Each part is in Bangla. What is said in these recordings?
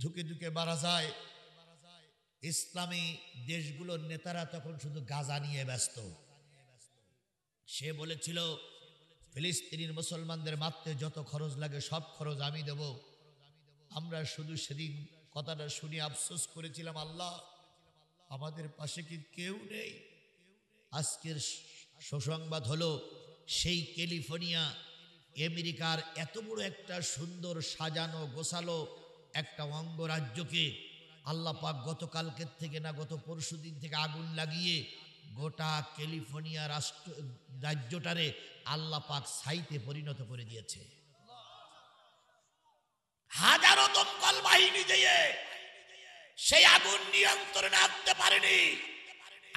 ঝুঁকে ঝুঁকে মারা যায়। ইসলামী দেশগুলোর নেতারা তখন শুধু গাজা নিয়ে ব্যস্ত। সে বলেছিল ফিলিস্তিনের মুসলমানদের মারতে যত খরচ লাগে সব খরচ আমি দেব। আমরা শুধু সেদিন কথাটা শুনে আফসোস করেছিলাম, আল্লাহ আমাদের পাশে কি কেউ নেই? আজকের সুসংবাদ হলো সেই ক্যালিফোর্নিয়া আমেরিকার এত বড় একটা সুন্দর সাজানো গোছালো একটা অঙ্গরাজ্যকে আল্লাহ পাক গতকালকের থেকে না গত পরশুদিন থেকে আগুন লাগিয়ে গোটা ক্যালিফোর্নিয়া রাজ্যটারে আল্লাহ পাক ছাইতে পরিণত করে দিয়েছে। হাজারো দমকল বাহিনী দিয়ে সেই আগুন নিয়ন্ত্রণে আনতে পারেনি।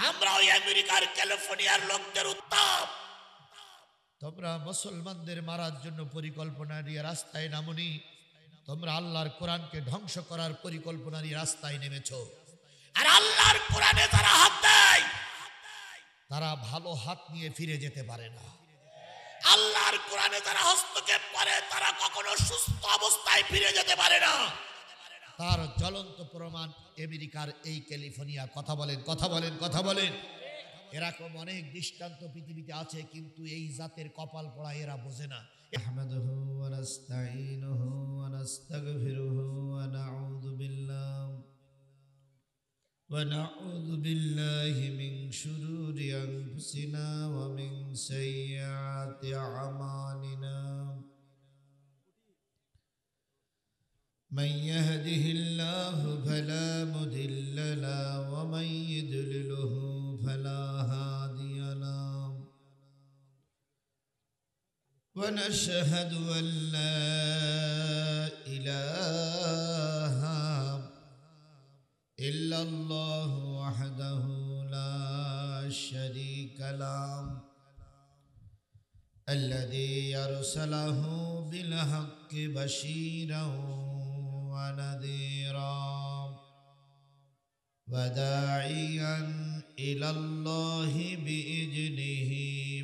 আমরা ওই আমেরিকার ক্যালিফোর্নিয়ার লোকদের উত্তাপ, তোমরা মুসলমানদের মারার জন্য পরিকল্পনা নিয়ে রাস্তায় নামনি, তোমরা আল্লাহর কোরআনকে ধ্বংস করার পরিকল্পনা নিয়ে রাস্তায় নেমেছো। আর আল্লাহর কোরআনে যারা হাত দেয় তারা ভালো হাত নিয়ে ফিরে যেতে পারে না। আল্লাহর কোরআনে যারা হস্তক্ষেপ করে তারা কখনো সুস্থ অবস্থায় ফিরে যেতে পারে না। তার জ্বলন্ত প্রমাণ আমেরিকার এই ক্যালিফোর্নিয়া। কথা বলেন, কথা বলেন, কথা বলেন। এরকম অনেক দৃষ্টান্ত পৃথিবীতে আছে, কিন্তু এই জাতের কপাল পড়া এরা বোঝে না। আহমাদুহু ওয়া নাস্তাঈনুহু ওয়া নাস্তাগফিরুহু ওয়া নাউযু বিল্লাহি মিন শুরুরি আনফুসিনা ওয়া মিন সাইয়্যাতি আমালিনা। من يهده الله فلا مضل له ومن يضلله فلا هادي له ونشهد أن لا إله إلا الله وحده لا شريك له الذي أرسله بالحق بشيرا ونذيرا وداعيا إلى الله بإذنه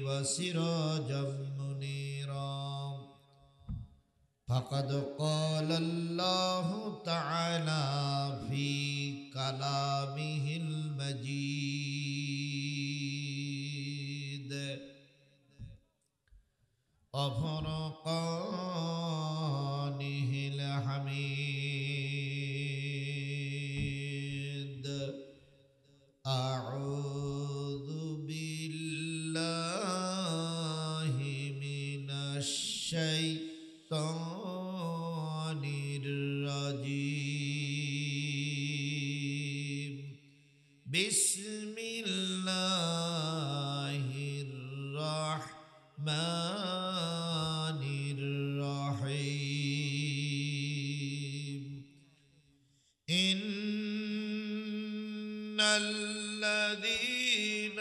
وسراجا منيرا. فقد قال الله تعالى في كلامه المجيد وفرقانه الحميد. أعوذ بالله من الشيطان الرجيم. بسم الله الرحمن الرحيم. إن الذين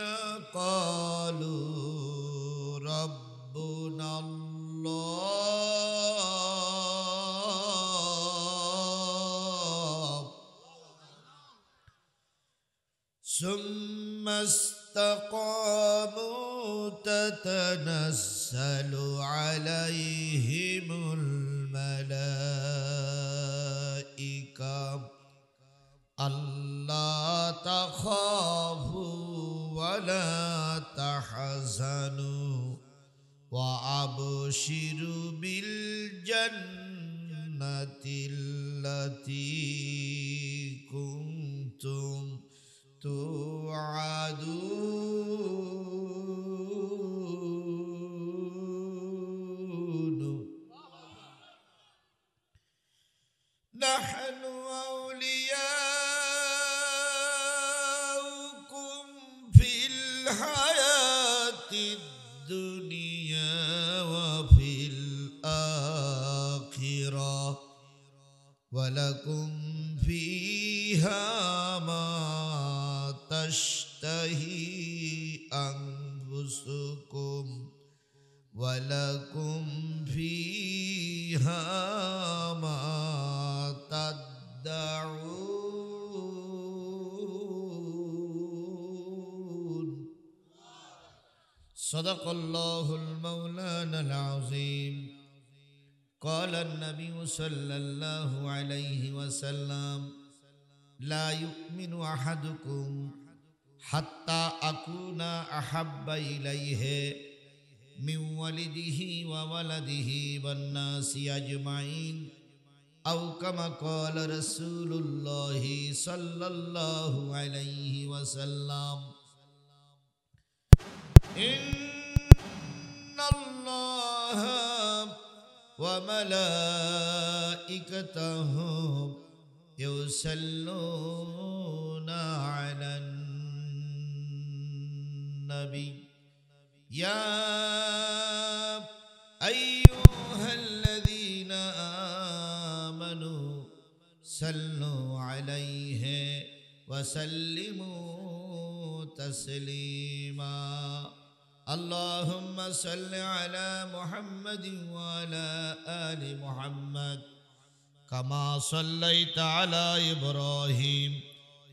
قالوا ربنا الله ثم استقاموا تتنزل عليهم الملائكة ألا تخافوا ولا تحزنوا وأبشروا بالجنة التي كنتم توعدون. نحن أولياؤكم في الحياة الدنيا وفي الآخرة ولكم فيها ما تشتهي أنفسكم ولكم فيها ما تدعون. صدق الله المولانا العظيم قال النبي صلى الله عليه وسلم لا يؤمن أحدكم حتى أكون أحب إليه من ولده وولده والناس أجمعين أو كما قال رسول الله صلى الله عليه وسلم إن الله وملائكته يصلون على النبي يا أيها الذين آمنوا صلوا عليه وسلموا تسليما اللهم صل على محمد وعلى آل محمد كما صليت على إبراهيم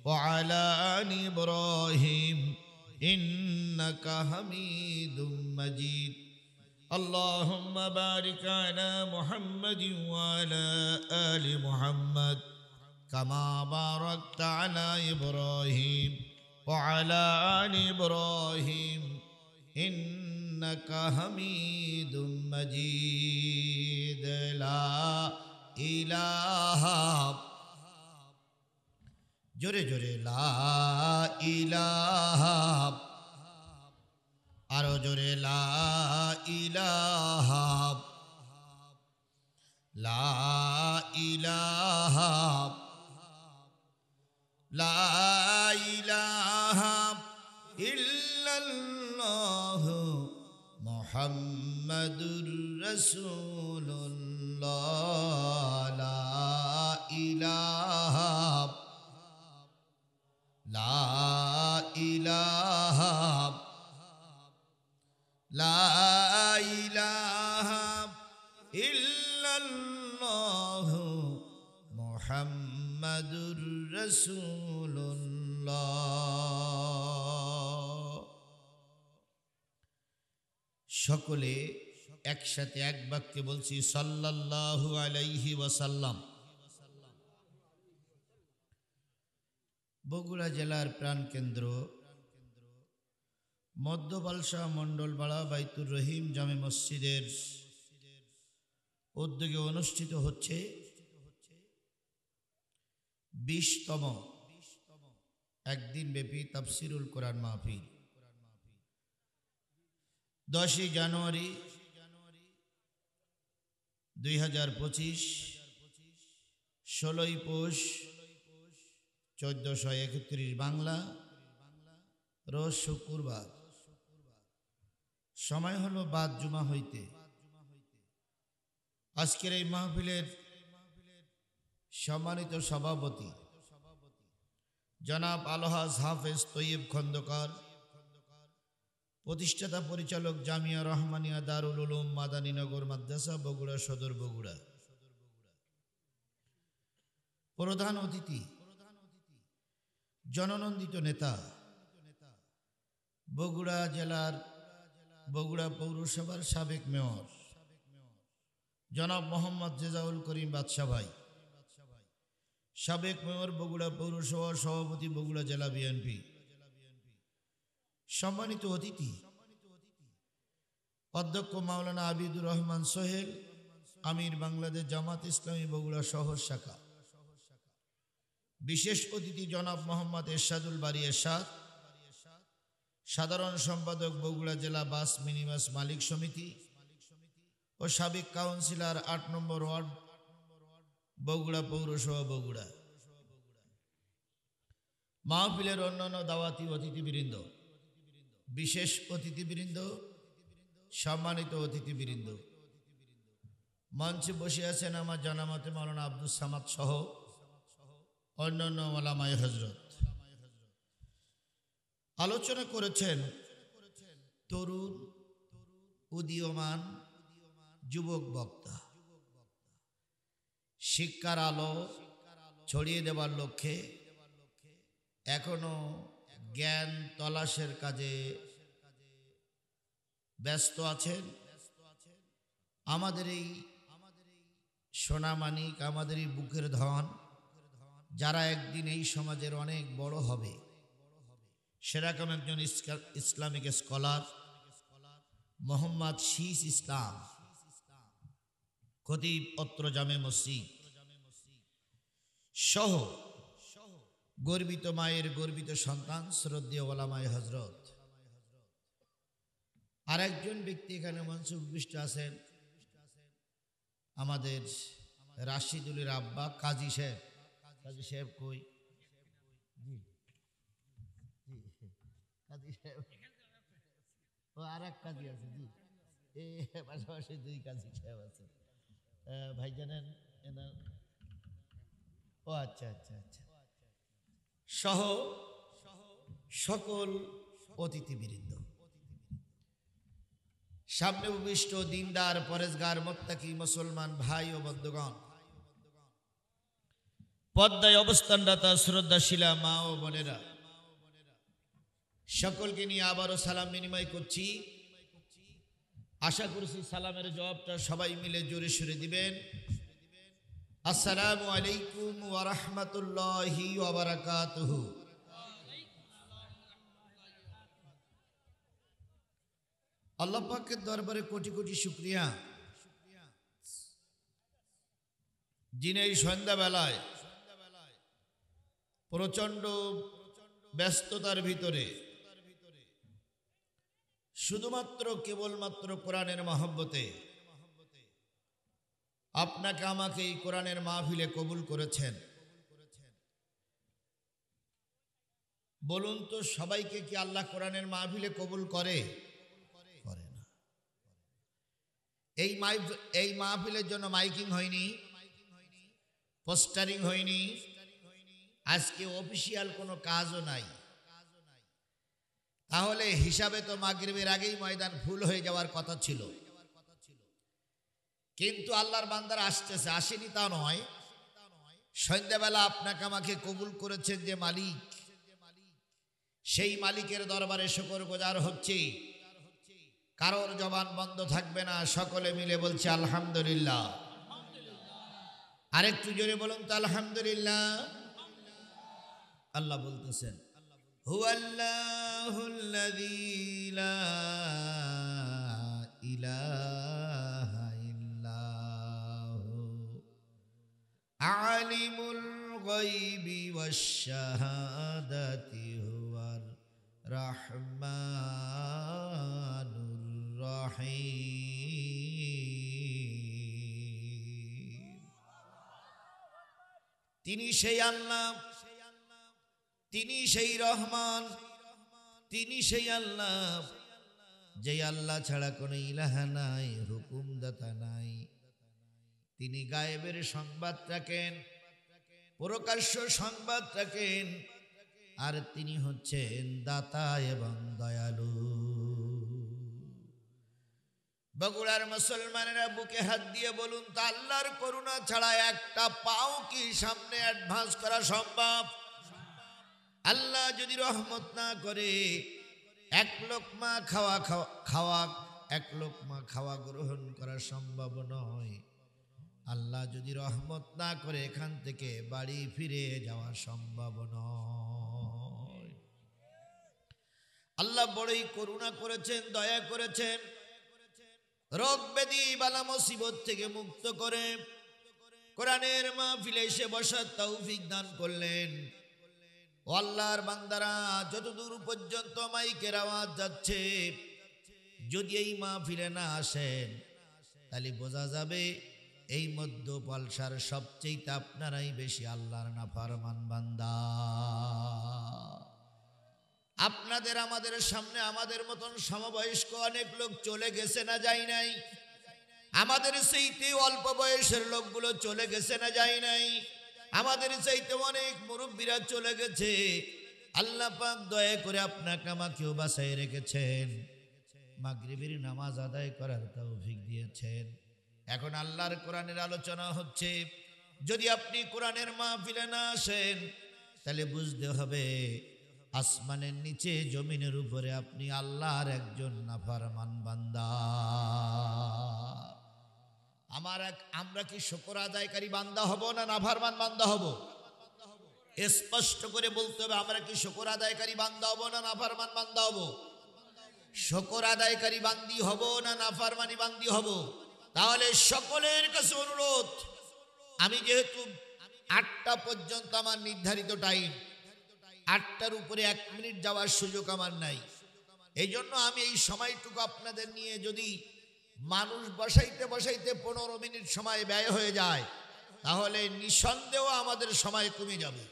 وعلى آل إبراهيم إنك حميد مجيد اللهم بارك على محمد وعلى آل محمد كما باركت على إبراهيم وعلى آل إبراهيم إنك حميد مجيد لا إله জোরে জোরে লা ইলাহা আরো জোরে লা ইলাহা লা ইলাহা লা ইলাহা ইল্লাল্লাহ মুহাম্মাদুর রাসূলুল্লাহ লা ইলাহা লা ইলাহা লা ইলাহা ইল্লাল্লাহ মুহাম্মাদুর রাসূলুল্লাহ সকলে একসাথে এক বাক্যে বলছি সাল্লাল্লাহু আলাইহি ওয়াসাল্লাম বগুড়া জেলার প্রাণকেন্দ্র মধ্য বালসা মণ্ডলপাড়া বাইতুর রহিম জামে মসজিদের উদ্যোগে অনুষ্ঠিত হচ্ছে 20তম একদিন ব্যাপী তাফসিরুল কোরআন মাহফিল 10 জানুয়ারি 2025 16 পৌষ 1431 বাংলা রোজ শুক্রবার সময় হলো বাদ জুমা হইতে আজকের এই মাহফিলের সম্মানিত সভাপতি জনাব আলহাজ হাফেজ তৈয়ব খন্দকার প্রতিষ্ঠাতা পরিচালক জামিয়া রহমানিয়া দারুল উলুম মাদানীনগর মাদ্রাসা বগুড়া সদর বগুড়া প্রধান অতিথি জননন্দিত নেতা বগুড়া জেলার বগুড়া পৌরসভার সাবেক মেয়র জনাব মোহাম্মদ রেজাউল করিম বাদশা ভাই সাবেক মেয়র বগুড়া পৌরসভার সভাপতি বগুড়া জেলা বিএনপি সম্মানিত অতিথি অধ্যক্ষ মাওলানা আবিদুর রহমান সোহেল আমির বাংলাদেশ জামাত ইসলামী বগুড়া শহর শাখা বিশেষ অতিথি জনাব মোহাম্মদ এরশাদুল বারী এরশাদ সাধারণ সম্পাদক বগুড়া জেলা বাস মিনিবাস মালিক সমিতি ও সাবেক কাউন্সিলর ৮ নম্বর ওয়ার্ড বগুড়া পৌরসভা বগুড়া মাহফিলের অন্যান্য দাওয়াতি অতিথিবৃন্দ বিশেষ অতিথিবৃন্দ সম্মানিত অতিথিবৃন্দ মঞ্চে বসে আছেন আমার জানামতে মাওলানা আব্দুস সামাদ সহ অন্যান্য ওলামায়ে হযরত আলোচনা করেছেন তরুণ উদীয়মান যুবক বক্তা শিক্ষার আলো ছড়িয়ে দেওয়ার লক্ষ্যে এখনো জ্ঞান তলাশের কাজে ব্যস্ত আছেন আমাদের এই সোনা মানিক আমাদেরই বুকের ধন, যারা একদিন এই সমাজের অনেক বড় হবে, সেরকম একজন ইসলামিক স্কলার মোহাম্মদ শীস ইসলাম, খতিব অত্র জামে মসজিদ সহ গর্বিত মায়ের গর্বিত সন্তান শ্রদ্ধেয় ওলামায়ে হজরত, আর একজন ব্যক্তি এখানে মঞ্চে উপবিষ্ট আছেন, আমাদের রাশিদুলের আব্বা কাজী সাহেব। কাজী সাহেব কই? কাজী সাহেব ও আর এক কাজী আছে, জি এই পাশাপাশি দুই কাজী সাহেব আছে। ভাই জানেন এনার, ও আচ্ছা আচ্ছা আচ্ছা, সহ সকল অতিথিবৃন্দ, সামনে উপবিষ্ট দিনদার পরেজগার মুত্তাকি মুসলমান ভাই ও বন্ধুগণ, পদ্মায় অবস্থানরতা শ্রদ্ধাশীলা মা ও বোনেরা, সকলকে নিয়ে আবারও সালাম বিনিময় করছি। আশা করছি সালামের জবাবটা সবাই মিলে জোরে সুরে দিবেন। আসসালামু আলাইকুম ওয়া রাহমাতুল্লাহি ওয়া বারাকাতুহু। আল্লাহ পাকের দরবারে কোটি কোটি শুকরিয়া, যিনি এই সন্ধ্যাবেলায় প্রচণ্ড ব্যস্ততার ভিতরে শুধুমাত্র কেবলমাত্র কোরআনের মহব্বতে আপনাকে আমাকে এই কোরআনের মাহফিলে কবুল করেছেন। বলুন তো, সবাইকে কি আল্লাহ কোরআনের মাহফিলে কবুল করে? করে না। এই মাহফিলের জন্য মাইকিং হয়নি, পোস্টারিং হয়নি, আজকে অফিসিয়াল কোনো কাজও নাই। তাহলে হিসাবে তো মাগরিবের আগেই ময়দান ফুল হয়ে যাওয়ার কথা ছিল, কিন্তু আল্লাহর বান্দারা আসতেছে, আসেনি তা নয়। সন্ধ্যাবেলা আপনাকে আমাকে কবুল করেছেন যে মালিক, সেই মালিকের দরবারে শুকর গুজার হচ্ছে। কারোর জবান বন্ধ থাকবে না, সকলে মিলে বলছে আলহামদুলিল্লাহ। আরেকটু জোরে বলুন তো আলহামদুলিল্লাহ। আল্লাহ বলতেছেন, হুয়াল্লাহুল্লাযী লা ইলাহা ইল্লাহু আলিমুল গায়বি ওয়াশ শাহাদাতি হুয়ার রাহমানুর রহিম। তিনি সেই আল্লাহ, তিনি সেই রহমান, তিনি সেই আল্লাহ, যে আল্লাহ ছাড়া কোনো ইলাহা নাই, হুকুমদাতা নাই। তিনি গায়েবের সংবাদ রাখেন, প্রকাশ্য সংবাদ রাখেন, আর তিনি হচ্ছেন দাতা এবং দয়ালু। বগুড়ার মুসলমানেরা বুকে হাত দিয়ে বলুন তো, আল্লাহর করুণা ছাড়া একটা পাও কি সামনে অ্যাডভান্স করা সম্ভব? আল্লাহ যদি রহমত না করে এক লোকমা খাওয়া গ্রহণ করা সম্ভব নয়। আল্লাহ যদি রহমত না করে এখান থেকে বাড়ি ফিরে যাওয়া সম্ভব নয়। আল্লাহ বড়ই করুণা করেছেন, দয়া করেছেন, রোগ ব্যাধি বালা মুসিবত থেকে মুক্ত করে কোরআনের মাহফিলে এসে বসার তৌফিক দান করলেন। ও আল্লাহর বান্দারা, যতদূর পর্যন্ত মাইকের আওয়াজ যাচ্ছে, যদি এই মাহফিলে না আসেন তাহলে বোঝা যাবে এই মধ্য পালসার সবচেয়ে আপনারাই বেশি আল্লাহর নাফরমান বান্দা। আপনাদের আমাদের সামনে আমাদের মতন সমবয়স্ক অনেক লোক চলে গেছে না যায় নাই? আমাদের সেইতে অল্প বয়সের লোকগুলো চলে গেছে না যায় নাই? আমাদের চাইতে অনেক মুরব্বীরা চলে গেছে। আল্লাহ পাক দয়া করে আপনাকে আমাকেও বাঁচাই রেখেছেন, মাগরিবের নামাজ আদায় করার তৌফিক দিয়েছেন। এখন আল্লাহর কোরআনের আলোচনা হচ্ছে, যদি আপনি কোরআনের মাহফিলে না আসেন তাহলে বুঝতে হবে আসমানের নিচে জমিনের উপরে আপনি আল্লাহর একজন নাফরমান বান্দা। আমরা কি শুকর আদায়কারী বান্দা হব না নাফরমান বান্দা হব? স্পষ্ট করে বলতে হবে, আমরা কি শুকর আদায়কারী বান্দা হব না নাফরমান বান্দা হব? শুকর আদায়কারী বান্দি হব না নাফরমানি বান্দি হব? তাহলে সকলের কাছে অনুরোধ, আমি যেহেতু 8টা পর্যন্ত আমার নির্ধারিত টাইম, 8টার উপরে 1 মিনিট যাওয়ার সুযোগ আমার নাই, এই জন্য আমি এই সময়টুকু আপনাদের নিয়ে যদি মানুষ বসাইতে বসাইতে 15 মিনিট সময় ব্যয় হয়ে যায়, তাহলে নিঃসন্দেহ আমাদের সময় কমে যাবে।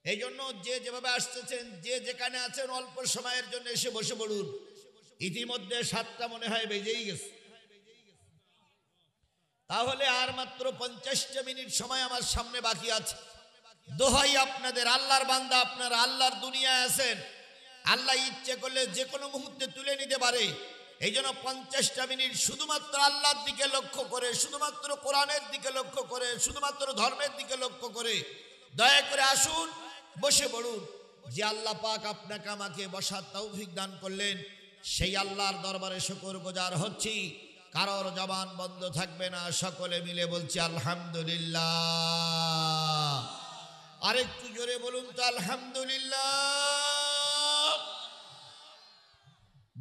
এই জন্য যে যেভাবে আসতেছেন, যে যেখানে আছেন, অল্প সময়ের জন্য এসে বসে পড়ুন। ইতিমধ্যে 7টা মনে হয় বেজেই গেছে, তাহলে আর মাত্র 50টা মিনিট সময় আমার সামনে বাকি আছে। দোহাই আপনাদের, আল্লাহর বান্দা আপনারা আল্লাহর দুনিয়ায় আছেন, আল্লাহ ইচ্ছে করলে যে কোনো মুহূর্তে তুলে নিতে পারে। এই জন্য 50টা মিনিট শুধুমাত্র আল্লাহর দিকে লক্ষ্য করে, শুধুমাত্র কোরআনের দিকে লক্ষ্য করে, শুধুমাত্র ধর্মের দিকে লক্ষ্য করে দয়া করে আসুন, বসে পড়ুন। যে আল্লাহ পাক আপনাকে আমাকে বসার তৌফিক দান করলেন, সেই আল্লাহর দরবারে শুকরগুজার হচ্ছি। কারোর জবান বন্ধ থাকবে না, সকলে মিলে বলছি আলহামদুলিল্লাহ। আরেকটু জোরে বলুন তো আলহামদুলিল্লাহ।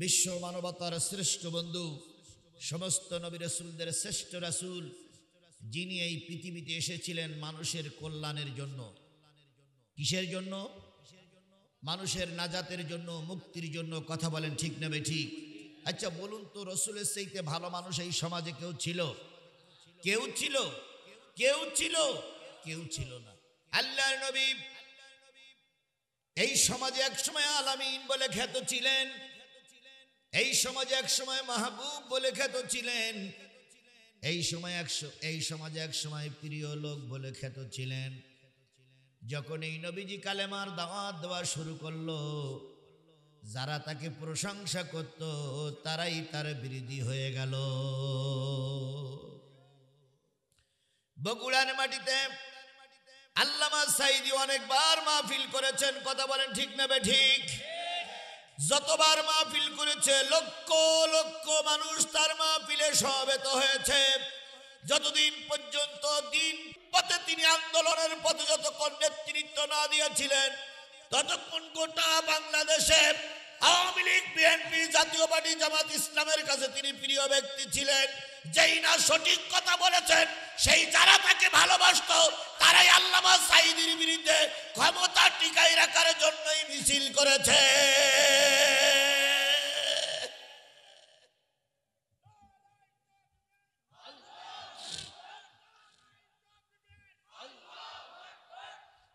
বিশ্ব মানবতার শ্রেষ্ঠ বন্ধু, সমস্ত নবী রাসূলদের শ্রেষ্ঠ রাসূল, যিনি এই পৃথিবীতে এসেছিলেন মানুষের কল্যাণের জন্য। কিসের জন্য? মানুষের নাজাতের জন্য, মুক্তির জন্য। কথা বলেন ঠিক না বেঠিক? আচ্ছা বলুন তো, রসুলের চাইতে ভালো মানুষ এই সমাজে কেউ ছিল? কেউ ছিল? কেউ ছিল? কেউ ছিল না। আল্লাহর নবী এই সমাজে একসময় আলামিন বলে খ্যাত ছিলেন, এই সমাজে একসময় মাহবুব বলে খ্যাত ছিলেন, এই সমাজে একসময় প্রিয় লোক বলে খ্যাত ছিলেন। যখন এই নবীজি কালেমার দাওয়াত দেওয়া শুরু করলো, যারা তাকে প্রশংসা করত তারাই তার বিরোধী হয়ে গেল। বগুড়ার মাটিতে আল্লামা সাঈদী অনেকবার মাহফিল করেছেন। কথা বলেন ঠিক না বেঠিক? যতবার মাহফিল করেছে লক্ষ লক্ষ মানুষ তার মাহফিলে সমবেত হয়েছে। যতদিন পর্যন্ত দিন পথে তিনি আন্দোলনের পথে যতক্ষণ নেতৃত্ব না দিয়েছিলেন, ততক্ষণ গোটা বাংলাদেশে আওয়ামী লীগ, বিএনপি, জাতীয় পার্টি, জামাত ইসলামের কাছে তিনি প্রিয় ব্যক্তি ছিলেন। যেই না সঠিক কথা বলেছেন, সেই যারা তাকে ভালোবাসত তারাই আল্লামা সাঈদীর বিরুদ্ধে ক্ষমতা টিকাই রাখার জন্যই মিছিল করেছে।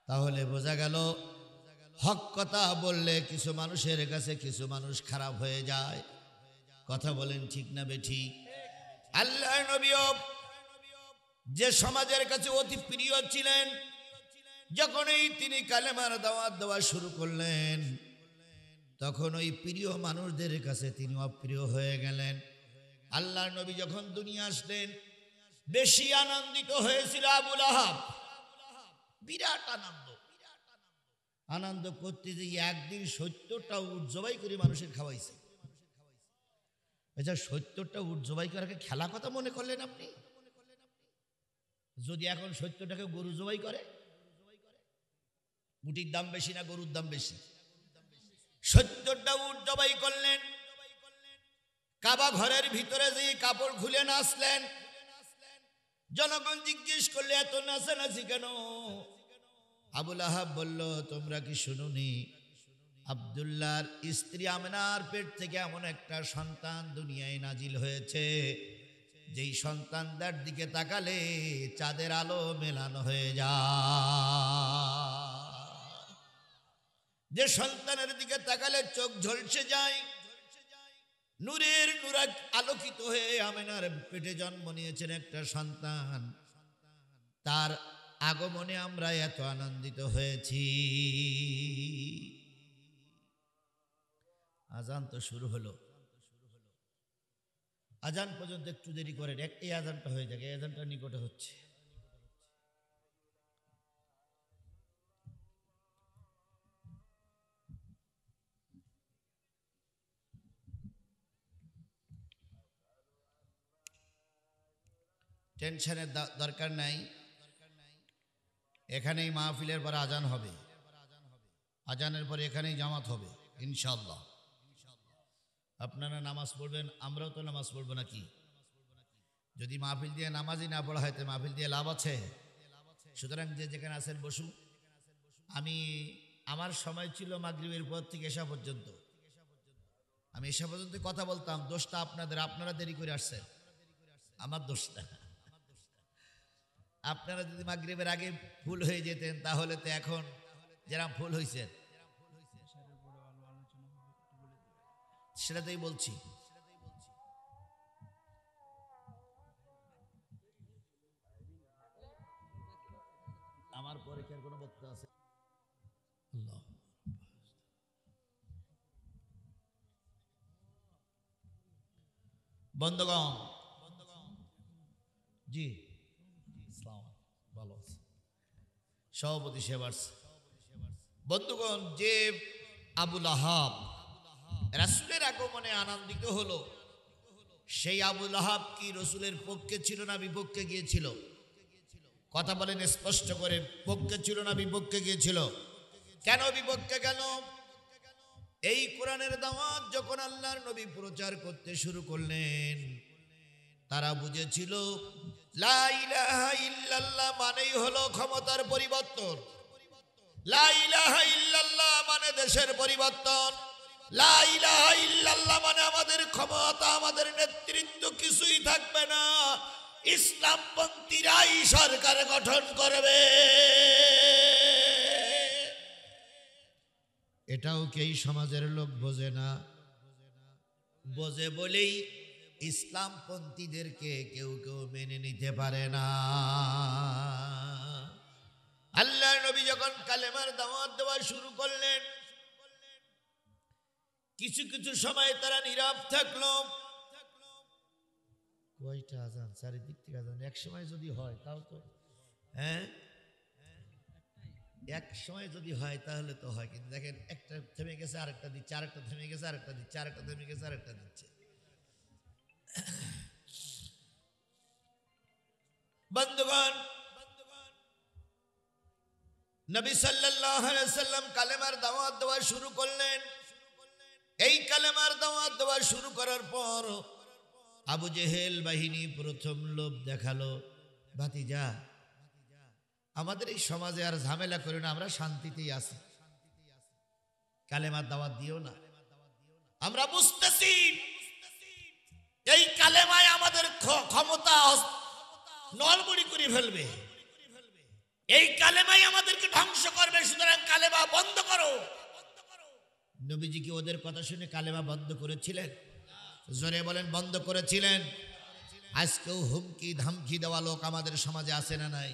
তাহলে বোঝা গেল, হক কথা বললে কিছু মানুষের কাছে কিছু মানুষ খারাপ হয়ে যায়। কথা বলেন ঠিক না বেঠিক? আল্লাহর নবীও যে সমাজের কাছে অতি প্রিয় ছিলেন, যখনই তিনি কালেমার দাওয়াত দেওয়া শুরু করলেন, তখন ওই প্রিয় মানুষদের কাছে তিনি অপ্রিয় হয়ে গেলেন। আল্লাহর নবী যখন দুনিয়া আসলেন, বেশি আনন্দিত হয়েছিল আবু লাহাব। বিরাট আনন্দ করতে যে একদিন 70টা উট জবাই করে মানুষের খাওয়াইছে। আচ্ছা 70টা উট জবাই করাকে খেলা কথা মনে করলেন আপনি? যদি এখন 70টাকে গরু জবাই করে, উটির দাম বেশি না গরুর দাম বেশি? 70টা উট জবাই করলেন। কাবা ঘরের ভিতরে যে কাপড় খুলে নাচলেন। জনগণ জিজ্ঞেস করলে এত নাচানাচি কেন? আবু লাহাব বলল, তোমরা কি শুনুনি আব্দুল্লাহর স্ত্রী আমেনার পেট থেকে এমন একটা সন্তান দুনিয়ায় নাজিল হয়েছে, যেই সন্তানদের দিকে তাকালে চাঁদের আলো মেলানো হয়ে যায়, যে সন্তানের দিকে তাকালে চোখ ঝলসে যায়। নূরের নূরে আলোকিত হয়ে আমেনার পেটে জন্ম নিয়েছেন একটা সন্তান। তার আগমনে আমরা এত আনন্দিত হয়েছি। আজান তো শুরু হলো, আজান পর্যন্ত একটু দেরি করেন, এই আজানটা হয়ে যাবে, এই আজানটা নিকটে হচ্ছে। টেনশনের দরকার নাই। এখানেই মাহফিলের পরে আজান হবে, আজানের পরে এখানেই জামাত হবে ইনশাআল্লাহ। আপনারা নামাজ পড়বেন, আমরাও তো নামাজ পড়বো নাকি? যদি মাহফিল দিয়ে নামাজই না পড়া হয় তো মাহফিল দিয়ে লাভ আছে? সুতরাং যে যেখানে আছেন বসুন। আমার সময় ছিল মাগরিবের পর থেকে এশা পর্যন্ত। আমি এশা পর্যন্ত কথা বলতাম। দোষটা আপনাদের, আপনারা দেরি করে আসছেন, আমার দোষটা। আপনারা যদি মাগরিবের আগে ফুল হয়ে যেতেন তাহলে তো এখন যেরকম ফুল হয়েছেন সেটাতেই বলছি। আমার পরে কি আর কোনো বক্তা আছে? আল্লাহ বন্ধুগণ, জি ইসলাম ভালো আছে, সভাপতি সেবার। বন্ধুগণ, যে আবুল আহাব রাসূলের আগমনে আনন্দিত হলো, সেই আবুল আহাব কি রসুলের পক্ষে ছিল না বিপক্ষে গিয়েছিল? কথা বলেন স্পষ্ট করে, পক্ষে ছিল না বিপক্ষে গিয়েছিল? কেন বিপক্ষে গেল? এই কোরআনের দাওয়াত যখন আল্লাহর নবী প্রচার করতে শুরু করলেন, তারা বুঝেছিল লা ইলাহা ইল্লাল্লাহ মানেই হলো ক্ষমতার পরিবর্তন, লা ইলাহা ইল্লাল্লাহ মানে দেশের পরিবর্তন, লা ইলাহা ইল্লাল্লাহ মানে আমাদের ক্ষমতা, আমাদের নেতৃত্ব কিছুই থাকবে না, ইসলামপন্থীরাই সরকার গঠন করবে। এটাও কি এই সমাজের লোক বোঝে না? বোঝে বলেই ইসলামপন্থীদেরকে কেউ কেউ মেনে নিতে পারে না। আল্লাহর নবী যখন কালেমার দাওয়াত দেওয়া শুরু করলেন, কিছু কিছু সময় তারা নীরব থাকলো। কয়টা আজান, চারিদিক থেকে আজান। এক সময় যদি হয় তাও তো, হ্যাঁ এক সময় যদি হয় তাহলে তো হয়, কিন্তু দেখেন একটা থেমে গেছে আরেকটা দিচ্ছে, আরেকটা থেমে গেছে আরেকটা দিচ্ছে, আরেকটা থেমে গেছে আরেকটা দিচ্ছে। বন্ধুগণ, নবী সাল্লাল্লাহু আলাইহি সাল্লাম কালেমার দাওয়াত দেওয়া শুরু করলেন। এই কালেমার দাওয়াত দেওয়া শুরু করার পর আবু জেহেল বাহিনী প্রথম লোভ দেখালো, ভাতিজা আমাদের এই সমাজে আর ঝামেলা করে না, আমরা শান্তিতেই আছি, কালেমার দাওয়াত দিও না। আমরা বুঝতেছি এই কালেমায় আমাদের ক্ষমতা নলবড়ি করে ফেলবে, এই কালেমাই আমাদেরকে ধ্বংস করবে, সুতরাং কালেমা বন্ধ করো। নবীজি কি ওদের কথা শুনে কালেমা বন্ধ করেছিলেন? জোরে বলেন, বন্ধ করেছিলেন? আজকেও হুমকি ধামকি দেওয়া লোক আমাদের সমাজে আছে না নাই?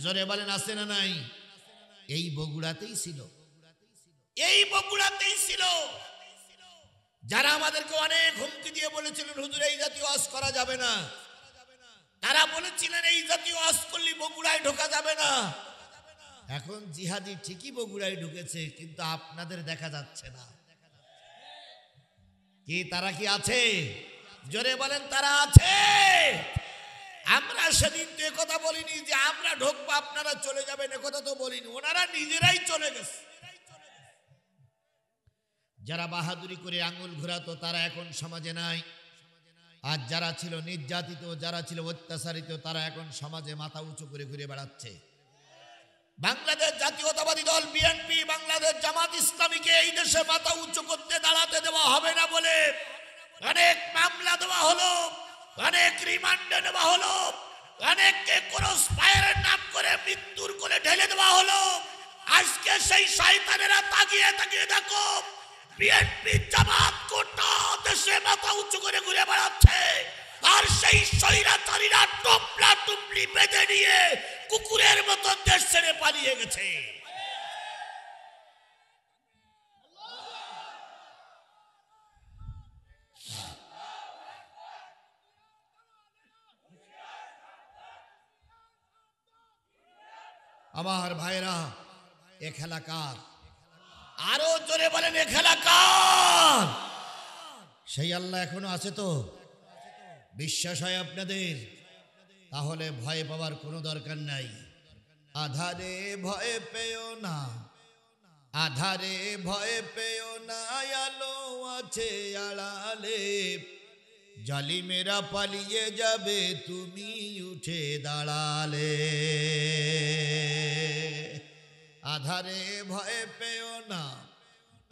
জোরে বলেন, আছে না নাই? এই বগুড়াতেই ছিল, এই বগুড়াতেই ছিল যারা আমাদেরকে অনেক হুমকি দিয়ে বলেছিলেন হুজুর এই জাতীয় ওয়াজ করা যাবে না। তারা বলেছিলেন এই জাতীয় ওয়াজ করলে বগুড়ায় ঢোকা যাবে না। এখন জিহাদি ঠিকই বগুড়ায় ঢুকেছে, কিন্তু আপনাদের দেখা যাচ্ছে না। কি তারা কি আছে? জোরে বলেন, তারা আছে। আমরা সেদিন তো কথা বলিনি যে আমরা ঢুকবো আপনারা চলে যাবেন, একথা তো বলিনি, ওনারা নিজেরাই চলে গেছে। যারা বাহাদুরি করে আঙ্গুল ঘোরাতো তারা এখন সমাজে নাই, আর যারা ছিল নির্যাতিত, যারা ছিল অত্যাচারিত, তারা এখন সমাজে মাথা উঁচু করে ঘুরে বেড়াচ্ছে। বাংলাদেশ জাতীয়তাবাদী দল বিএনপি, বাংলাদেশ জামাত ইসলামীকে এই দেশে মাথা উঁচু করতে দাঁড়াতে দেওয়া হবে না বলে অনেক মামলা দেওয়া হলো, অনেক রিমান্ডে নেওয়া হলো, অনেককে ক্রস ফায়ারের নাম করে মৃত্যুর কোলে ঢেলে দেওয়া হলো। আজকে সেই শয়তানেরা তাকিয়ে তাকিয়ে দেখো, বিএনপি জামাত গোটা দেশে মাথা উঁচু করে ঘুরে বেড়াচ্ছে, আর সেই স্বৈরাচারীরা টুপলা টুপলি বেঁধে নিয়ে কুকুরের মতো দেশ ছেড়ে পালিয়ে গেছে। আমার ভাইরা, এ খেলা কার? আরো জোরে বলেন, এ খেলা কার? সেই আল্লাহ এখনো আছে তো? বিশ্বাস হয় আপনাদের? তাহলে ভয় পাওয়ার কোনো দরকার নাই। আধারে ভয় পেও না, আধারে ভয় পেও না, আলো আছে আড়ালে, জালিমেরা পালিয়ে যাবে তুমি উঠে দাঁড়ালে। আধারে ভয় পেও না,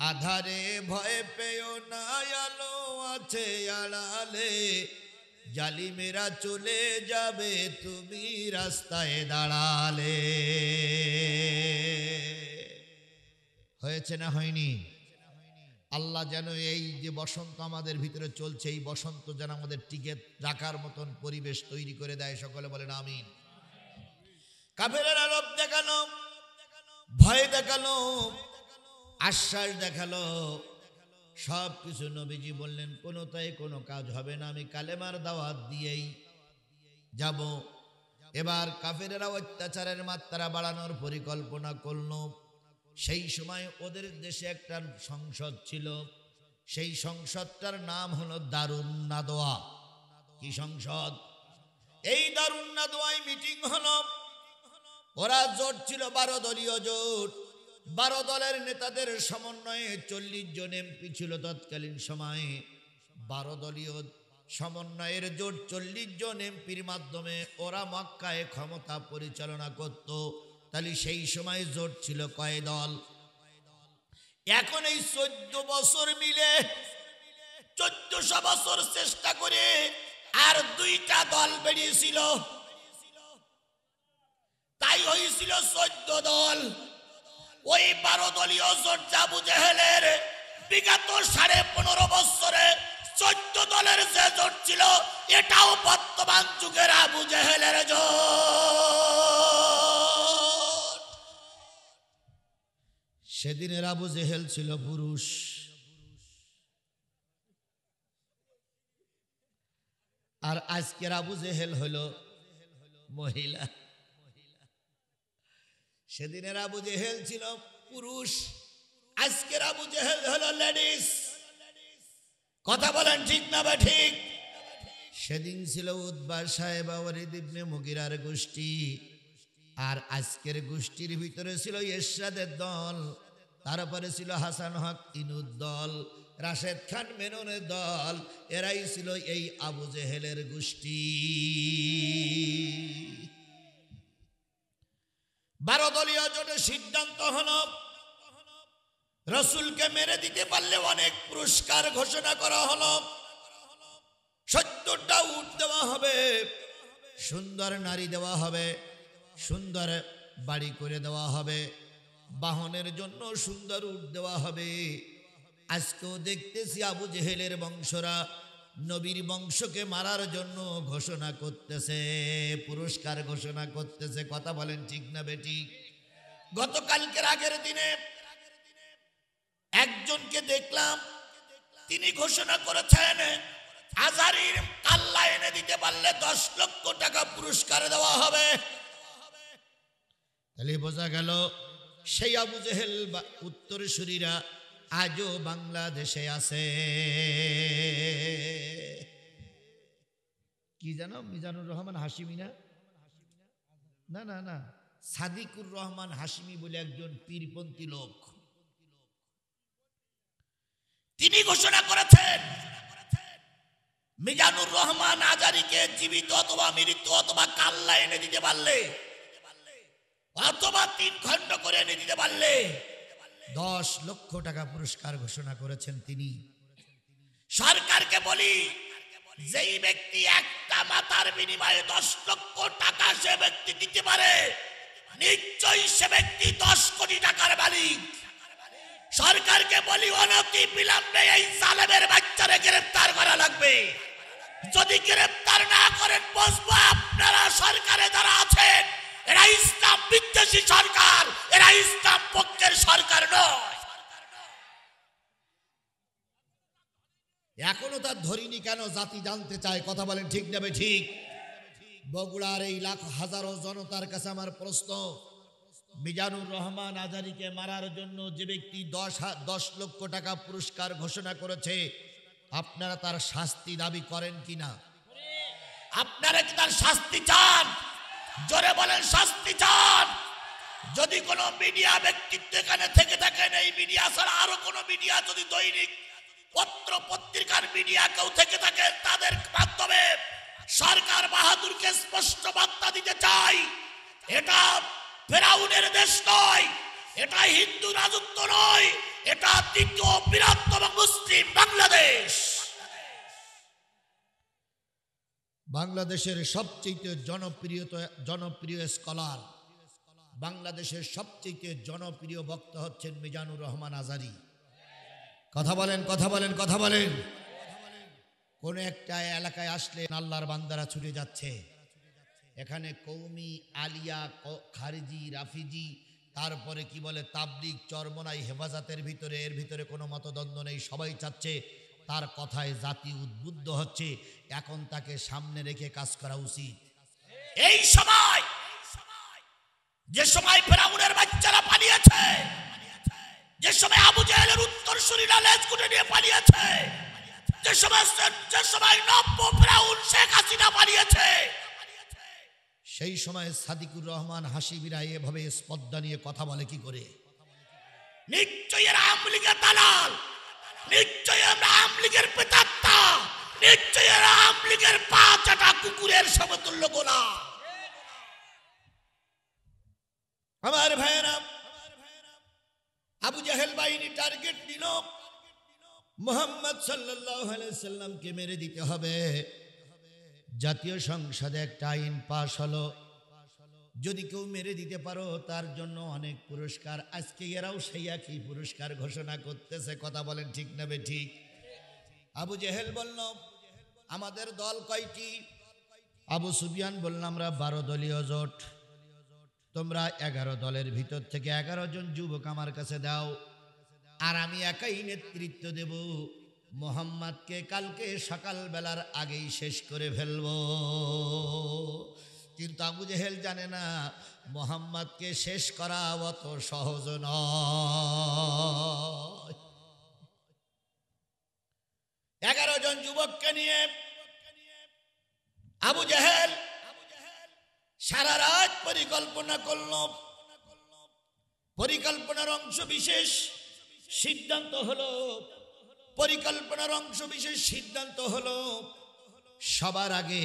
আধারে ভয় পেও না, আলো আছে আড়ালে, জালিমেরা চলে যাবে তুমি রাস্তায় দাঁড়ালে। হয়েছে না হয়নি? আল্লাহ যেন এই যে বসন্ত আমাদের ভিতরে চলছে, এই বসন্ত যেন আমাদের টিকে রাখার মতন পরিবেশ তৈরি করে দেয়। সকলে বলেন আমিন। কাফেরেরা লোভ দেখানো, ভয় দেখানো, আশ্বাস দেখালো, সব কিছু নবীজি বললেন কোনোটাই কোনো কাজ হবে না, আমি কালেমার দাওয়াত দিয়েই যাব। এবার কাফেরেরা অত্যাচারের মাত্রা বাড়ানোর পরিকল্পনা করল। সেই সময় ওদের দেশে একটা সংসদ ছিল, সেই সংসদটার নাম হলো দারুন নাদওয়া। কি সংসদ? এই দারুন নাদওয়ায় মিটিং হলো। ওরা জোট ছিল 12 দলীয় জোট। 12 দলের নেতাদের সমন্বয়ে 40 জন এমপি ছিল তৎকালীন সময়ে। 12 দলীয় সমন্বয়ের জোট 40 জন এমপির মাধ্যমে ওরা মক্কায় ক্ষমতা পরিচালনা করত। তাহলে সেই সময় জোট ছিল কয় দল? এখন এই 14 বছর মিলে 1400 বছর চেষ্টা করে আর 2টা দল বেরিয়েছিল, তাই হয়েছিল 14 দল। ওই 12 দলীয় জোট আবু জেহেলের বিগত 15.5 বছরে 14 দলের যে জোট ছিল, এটাও বর্তমান যুগের আবু জেহেলের জোট। সেদিনের আবু জেহেল ছিল পুরুষ, আর আজকের আবু জেহেল হলো মহিলা। সেদিনের আবু জেহেল ছিল পুরুষ, আজকের আবু জেহেল হলো লেডিস। কথা বলেন ঠিক না বা ঠিক? সেদিন ছিল উতবা সাহেবা ওয়ালিদ ইবনে মুগিরার গোষ্ঠী, আর আজকের গোষ্ঠীর ভিতরে ছিল এরশাদের দল, তারপরে ছিল হাসান হক ইনুর দল, রাশেদ খান মেননের দল। এরাই ছিল এই আবু জেহেলের গোষ্ঠী। 12 দলীয় জোটের সিদ্ধান্ত হলো রসুলকে মেরে দিতে পারলে অনেক পুরস্কার ঘোষণা করা হলো। 70টা উট দেওয়া হবে, সুন্দর নারী দেওয়া হবে, সুন্দর বাড়ি করে দেওয়া হবে, বাহনের জন্য সুন্দর উট দেওয়া হবে। আজকেও দেখতেছি আবু জেহেলের বংশরা নবীর বংশকে মারার জন্য ঘোষণা করতেছে, পুরস্কার ঘোষণা করতেছে। কথা বলেন ঠিক না বেটি? গতকালকের আগের দিনে একজনকে দেখলাম, তিনি ঘোষণা করেছেন আজারির কাল্লা এনে দিতে পারলে 10 লক্ষ টাকা পুরস্কার দেওয়া হবে। তাহলে বোঝা গেল সেই আবু জেহেল উত্তরসূরিরা আজও বাংলাদেশে আছে। কি জানো, মিজানুর রহমান হাশিমি না? না না না, সাদিকুর রহমান হাশিমি বলে একজন পীরপন্থী লোক, তিনি ঘোষণা করেছেন মিজানুর রহমান আজারিকে জীবিত অথবা মৃত অথবা কাল্লা এনে দিতে পারলে, অথবা 3 খণ্ড করে এনে দিতে পারলে 10 লক্ষ টাকা পুরস্কার ঘোষণা করেছেন তিনি। সরকারকে বলি, যেই ব্যক্তি একটা মাথার বিনিময়ে 10 লক্ষ টাকা সে ব্যক্তি দিতে পারে, নিশ্চয়ই সে ব্যক্তি 10 কোটি টাকার মালিক। সরকারকে বলি, অনতি বিলম্বে এই জালেমের বাচ্চারে গ্রেফতার করা লাগবে। যদি গ্রেফতার না করেন, বুঝবো আপনারা সরকারে যারা আছেন এরা ইসলাম বিদ্বেষী সরকার, এরা ইসলাম পক্ষের সরকার নয়। এখনো তার ধরিনি কেন জাতি জানতে চায়। কথা বলেন ঠিক না ঠিক? বগুড়ার এই লাখ হাজারো জনতার কাছে আমার প্রশ্ন, মিজানুর রহমান আজারিকে মারার জন্য যে ব্যক্তি 10 লক্ষ টাকা পুরস্কার ঘোষণা করেছে, আপনারা তার শাস্তি দাবি করেন কিনা? আপনারা কি তার শাস্তি চান? জোরে বলেন শাস্তি চান? যদি কোনো মিডিয়া ব্যক্তিত্ব এখানে থেকে থাকেন, এই মিডিয়া ছাড়া আরো কোনো মিডিয়া, যদি দৈনিক পত্র পত্রিকার মিডিয়া কেউ থেকে থাকে, তাদের মাধ্যমে সরকার বাহাদুরকে স্পষ্ট বার্তা দিতে চাই, এটা ফেরাউনের দেশ নয়, এটা হিন্দু রাজত্ব নয়, এটা দ্বিতীয় বৃহত্তম মুসলিম বাংলাদেশ। বাংলাদেশের সবচেয়ে জনপ্রিয় স্কলার, বাংলাদেশের সবচেয়ে জনপ্রিয় বক্তা হচ্ছেন মিজানুর রহমান আজারি। কথা বলেন, কথা বলেন, কথা বলেন। কোন একটা এলাকায় আসলে আল্লাহর বান্দারা ছুটে যাচ্ছে। এখানে কৌমি, আলিয়া, খারিজি, রাফিজি, তারপরে কি বলে তাবলিগ, চরমনাই, হেফাজতের ভিতরে, এর ভিতরে কোনো মতদ্বন্দ্ব নেই। সবাই চাচ্ছে, তার কথায় জাতি উদ্বুদ্ধ হচ্ছে। এখন তাকে সামনে রেখে কাজ করা উচিত। এই সময়, যে সময় ফেরাউনের বাচ্চারা পালিয়েছে, যে সময় আবু জাহেলের উত্তরসূরিরা লেজ গুটে নিয়ে পালিয়েছে, যে সময় নব্য ফেরাউন শেখ হাসিনা পালিয়েছে, সেই সময় সাদিকুর রহমান হাসিবিরা এভাবে স্পর্ধা নিয়ে কথা বলে কি করে? নিশ্চয়ই এরা আওয়ামী লীগের দালাল, নিশ্চয়ই আমরা আওয়ামী লীগের প্রেতাত্মা, নিশ্চয়ই এরা আওয়ামী লীগের পা চাটা কুকুরের সমতুল্য গোলাম। আমার ভাইয়েরা, আবু জাহেল বাহিনী টার্গেট নিল, মুহাম্মদ সাল্লাল্লাহু আলাইহি সাল্লামকে মেরে দিতে হবে। জাতীয় সংসদে একটা আইন পাশ হলো, যদি কেউ মেরে দিতে পারো তার জন্য অনেক পুরস্কার। আজকে এরাও সেই একই পুরস্কার ঘোষণা করতেছে। কথা বলেন ঠিক না বেঠিক? আবু জেহেল বলল, আমাদের দল কয়টি? আবু সুফিয়ান বলল, আমরা 12 দলীয় জোট। তোমরা 11 দলের ভিতর থেকে 11 জন যুবক আমার কাছে দাও, আর আমি একাই নেতৃত্ব দেব। মোহাম্মদকে কালকে সকালবেলার আগেই শেষ করে ফেলব। কিন্তু আবু জেহেল জানে না, মোহাম্মদকে শেষ করা অত সহজ নয়। 11 জন যুবককে নিয়ে আবু জেহেল সারা রাত পরিকল্পনা করল। পরিকল্পনার অংশ বিশেষ সিদ্ধান্ত হলো, সবার আগে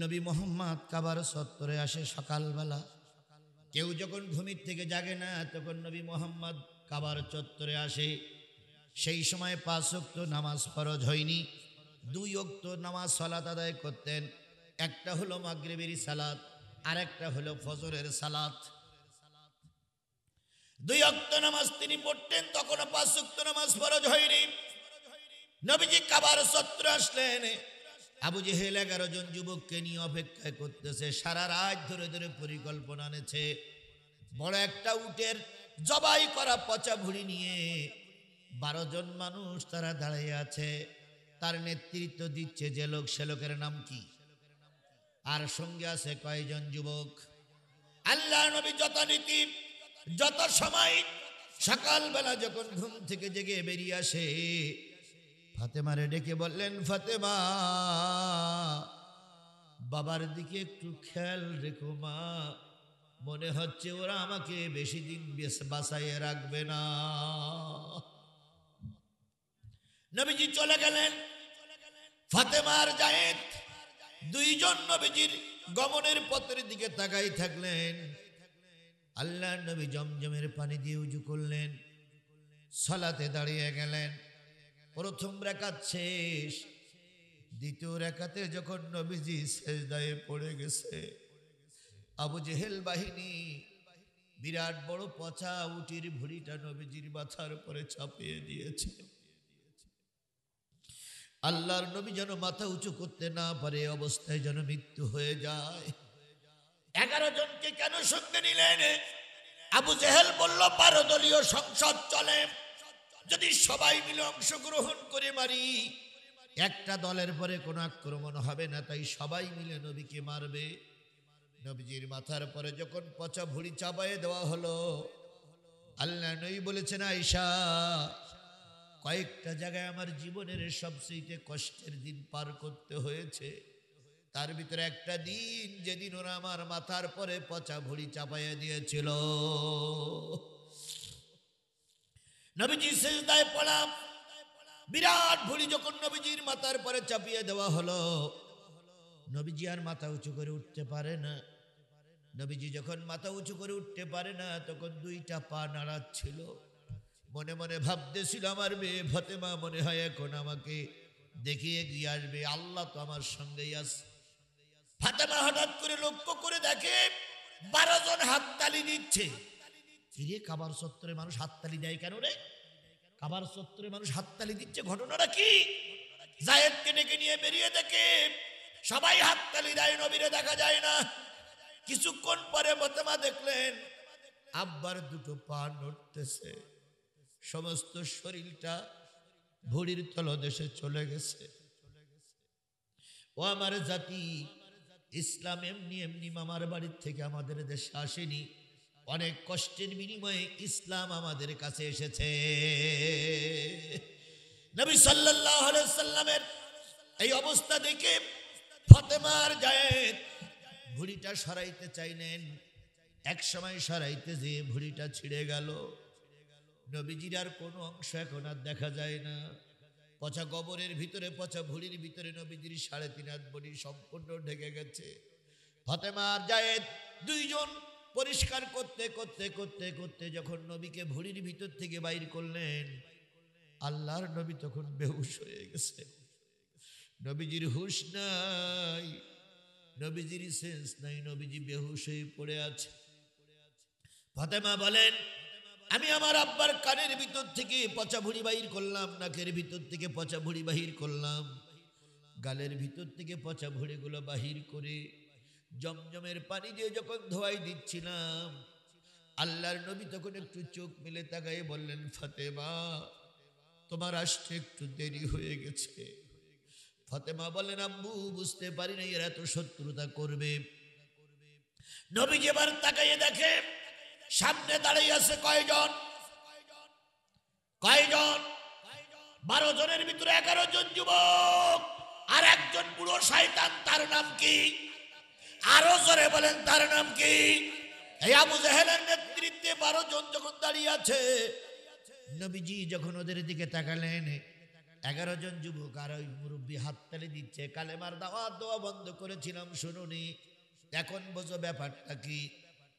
নবী মোহাম্মদ কাবার চত্বরে আসে সকালবেলা। কেউ যখন ঘুমির থেকে জাগে না, তখন নবী মোহাম্মদ কাবার চত্বরে আসে। সেই সময় 5 ওয়াক্ত নামাজ ফরজ হয়নি, 2 ওয়াক্ত নামাজ সালাত আদায় করতেন। একটা হলো মাগরিবের সালাত, আর একটা হলো ফজরের সালাত। 2 ওয়াক্ত নামাজ তিনি পড়তেন, তখন 5 ওয়াক্ত নামাজ ফরজ হয়নি। নবীজি কাবার চত্বরে আসলেন। আবু জেহেল 11 জন যুবককে নিয়ে অপেক্ষা করতেছে। সারা রাত ধরে ধরে পরিকল্পনা নেছে। বড় একটা উটের জবাই করা পচা ভুঁড়ি নিয়ে 12 জন মানুষ তারা দাঁড়িয়ে আছে। তার নেতৃত্ব দিচ্ছে যে লোক, সে লোকের নাম কি? আর সঙ্গে আছে কয়জন যুবক? আল্লাহ নবী যথারীতি যত সময় সকালবেলা যখন ঘুম থেকে জেগে বেরিয়ে আসে, ফাতেমারে ডেকে বললেন, ফাতেমা, বাবার দিকে একটু খেয়াল রেখো মা, মনে হচ্ছে ওরা আমাকে বেশি দিন বাঁচাইয়ে রাখবে না। নবীজি চলে গেলেন। ফাতেমার জায়েদ 2 জন নবীজির গমনের পথের দিকে তাকাই থাকলেন। আল্লাহ নবী জমজমের পানি দিয়ে উজু করলেন, সালাতে দাঁড়িয়ে গেলেন। প্রথম রাকাত শেষ। দ্বিতীয় রাকাতে যখন নবীজি সেজদায় পড়ে গেছে, আবু জেহেল বাহিনী বিরাট বড় পচা উটির ভুঁড়িটা নবীজির মাথার উপরে চাপিয়ে দিয়েছে। আল্লাহর নবী যেন মাথা উঁচু করতে না পারে, অবস্থায় যেন মৃত্যু হয়ে যায়। 11 জনকে কেন সঙ্গে নিলেন? আবু জেহেল বলল, 12 দলীয় সংসদ চলে, যদি সবাই মিলে অংশগ্রহণ করে মারি, একটা দলের পরে কোনো আক্রমণ হবে না, তাই সবাই মিলে নবীকে মারবে। নবীজির মাথার পরে যখন পচা ভুঁড়ি চাপায়ে দেওয়া হলো, আল্লাহ নবী বলেছেন, আয়েশা, কয়েকটা জায়গায় আমার জীবনের সবচেয়ে কষ্টের দিন পার করতে হয়েছে। তার ভিতরে একটা দিন যেদিন ওরা আমার মাথার পরে পচা ভুঁড়ি চাপাইয়া দিয়েছিল। নবীজি সিজদায় পড়া, বিরাট ভুঁড়ি যখন নবীজির মাথার পরে চাপিয়ে দেওয়া হলো, নবীজি আর মাথা উঁচু করে উঠতে পারে না। নবীজি যখন মাথা উঁচু করে উঠতে পারে না, তখন দুইটা পা নাড়াচ্ছিল। মনে মনে ভাবতেছিল, আমার মেয়ে ফাতেমা মনে হয় এখন আমাকে দেখিয়ে গিয়ে আসবে, আল্লাহ তো আমার সঙ্গেই আছে। ফাতেমা হঠাৎ করে লক্ষ্য করে দেখে 12 জন হাততালি দিচ্ছে। কিরে, কাবার চত্বরে মানুষ হাততালি দেয় কেন রে? কাবার চত্বরে মানুষ হাততালি দিচ্ছে, ঘটনাটা কি? জায়েদকে ডেকে নিয়ে বেরিয়ে দেখে সবাই হাততালি দেয়, নবীরে দেখা যায় না। কিছুক্ষণ পরে ফাতেমা দেখলেন আব্বার দুটো পা নড়তেছে, সমস্ত শরীরটা ভুঁড়ির তলদেশে চলে গেছে। ও আমার জাতি, ইসলাম এমনি এমনি মামার বাড়ির থেকে আমাদের দেশে আসেনি, অনেক কষ্টের বিনিময়ে ইসলাম আমাদের কাছে এসেছে। নবী সাল্লাল্লাহু আলাইহি সাল্লামের এই অবস্থা দেখে ফাতেমার জায়েদ ভুঁড়িটা সরাইতে চাইলেন। এক সময় সরাইতে যেয়ে ভুঁড়িটা ছিঁড়ে গেল। নবীজির আর কোনো অংশ এখন আর দেখা যায় না। পচা গোবরের ভিতরে, পচা ভুঁড়ির ভিতরে নবীজির 3.5 হাত বডি সম্পূর্ণ ঢেকে গেছে। ফাতেমা আর জায়েদ দুইজন পরিষ্কার করতে করতে করতে করতে যখন নবীকে ভুঁড়ির ভিতর থেকে বাইর করলেন, আল্লাহর নবী তখন বেহুশ হয়ে গেছে। নবীজির হুশ নাই, নবীজির সেন্স নাই, নবীজি বেহুশ হয়ে পড়ে আছে। ফাতেমা বলেন, আমি আমার আব্বার কানের ভিতর থেকে পচা ভুঁড়ি বাহির করলাম, নাকের ভিতর থেকে পচা ভুঁড়ি বাহির করলাম, গালের ভিতর থেকে পচা ভুঁড়িগুলো বাহির করে জমজমের পানি দিয়ে যখন ধোয়াই দিচ্ছিলাম, আল্লাহর নবী তখন একটু চোখ মেলে তাকায়ে বললেন, ফাতেমা তোমার আসতে একটু দেরি হয়ে গেছে। ফাতেমা বলেন, আব্বু বুঝতে পারি না এরা এত শত্রুতা করবে। নবীজি এবার তাকাইয়ে দেখে সামনে দাঁড়িয়ে আছে কয়জন? 12 জনের ভিতরে 11 জন যুবক আর একজন বুড়ো শয়তান। তার নাম কি? আরো জোরে বলেন, তার নাম কি? এই আবু জেহেলের নেতৃত্বে 12 জন যখন দাঁড়িয়ে আছে, নবীজি যখন ওদের দিকে তাকালেন, 11 জন যুবক আর ওই মুরব্বী হাততালি দিচ্ছে। কালেমার দাওয়াত দেওয়া বন্ধ করেছিলাম, শুনুনি, এখন বোঝো ব্যাপারটা কি।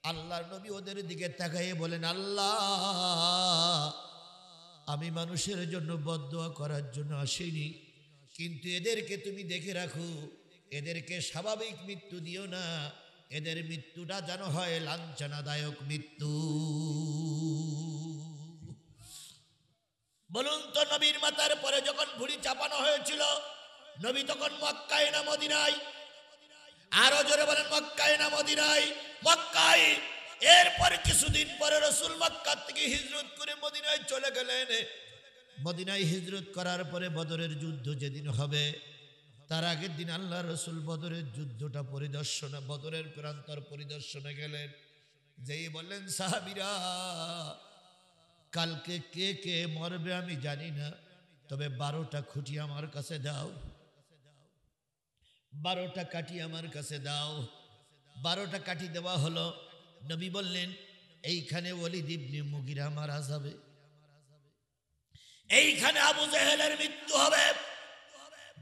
আল্লাহর নবী ওদের দিকে তাকাইয়ে বলেন, আল্লাহ আমি মানুষের জন্য বদদোয়া করার জন্য আসিনি, কিন্তু এদেরকে তুমি দেখে রাখো, এদেরকে স্বাভাবিক মৃত্যু দিও না, এদের মৃত্যুটা যেন হয় লাঞ্ছনাদায়ক মৃত্যু। বলুন তো, নবীর মাথার পরে যখন ভুঁড়ি চাপানো হয়েছিল, নবী তখন মক্কায় না মদিনায়? আরো জোরে বলেন, মক্কায় না মদিনায়? মক্কায়। এরপরে কিছুদিন পরে রাসূল মক্কা থেকে হিজরত করে মদিনায় চলে গেলেন। মদিনায় হিজরত করার পরে বদরের যুদ্ধ যেদিন হবে, তার আগের দিন আল্লাহ রাসূল বদরের যুদ্ধটা পরিদর্শনে, বদরের প্রান্তর পরিদর্শনে গেলেন। যেই বললেন, সাহাবীরা কালকে কে কে মরবে আমি জানি না, তবে 12টা খুঁটি আমার কাছে দাও, 12টা কাঠি আমার কাছে দাও। 12টা কাঠি দেওয়া হলো। নবী বললেন, এইখানে ওলীদ ইবনে মুগীরা মারা যাবে, এইখানে আবু জেহেলের মৃত্যু হবে।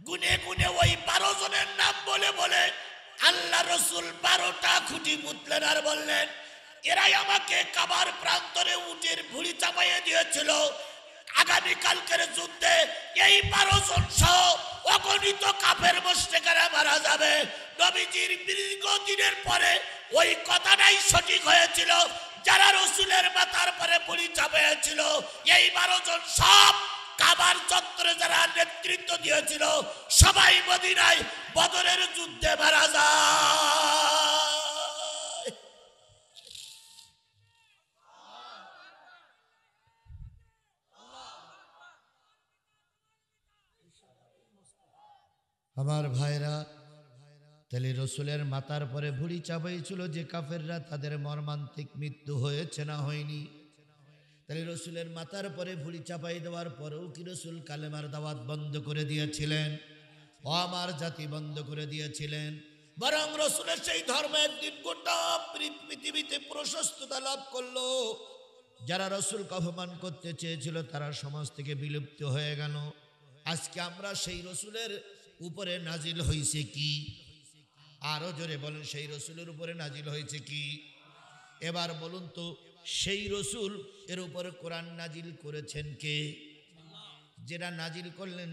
গুনে গুনে ওই 12 জনের নাম বলে বলে আল্লাহ রাসূল 12টা খুঁটি পুঁতলেন আর বললেন, এরাই আমাকে কাবার প্রান্তরে উটের ভুঁড়ি চাপাইয়ে দিয়েছিল। আগামী কালকের যুদ্ধে এই 12 জন সহ অগণিত কাফের মুশরিকরা মারা যাবে। নবীজির দীর্ঘদিনের পরে ওই কথাটাই সঠিক হয়েছিল। যারা রাসূলের মাথার পরে ভুঁড়ি চাপাইয়েছিল, এই 12 জন সব কাবার চত্বরে যারা নেতৃত্ব দিয়েছিল, সবাই মদিনায় বদরের যুদ্ধে মারা যায়। আমার ভাইরা, তাহলে রসুলের মাথার পরে ভুঁড়ি চাপাইছিল যে কাফেররা, তাদের মর্মান্তিক মৃত্যু হয়েছে না হয়নি? তাহলে রসুলের মাথার পরে ভুঁড়ি চাপাই দেওয়ার পরেও কি রসুল কালেমার দাওয়াত বন্ধ করে দিয়েছিলেন? ও আমার জাতি বন্ধ করে দিয়েছিলেন, বরং রসুলের সেই ধর্ম একদিন গোটা পৃথিবীতে প্রশস্ততা লাভ করলো। যারা রসুলকে অপমান করতে চেয়েছিল তারা সমাজ থেকে বিলুপ্ত হয়ে গেল। আজকে আমরা সেই রসুলের উপরে নাজিল হয়েছে কি? আরো জোরে বলেন, সেই রসুলের উপরে নাজিল হয়েছে কি? এবার বলুন তো, সেই রসুল এর উপরে কোরআন নাজিল করেছেন কে? যেটা নাজিল করলেন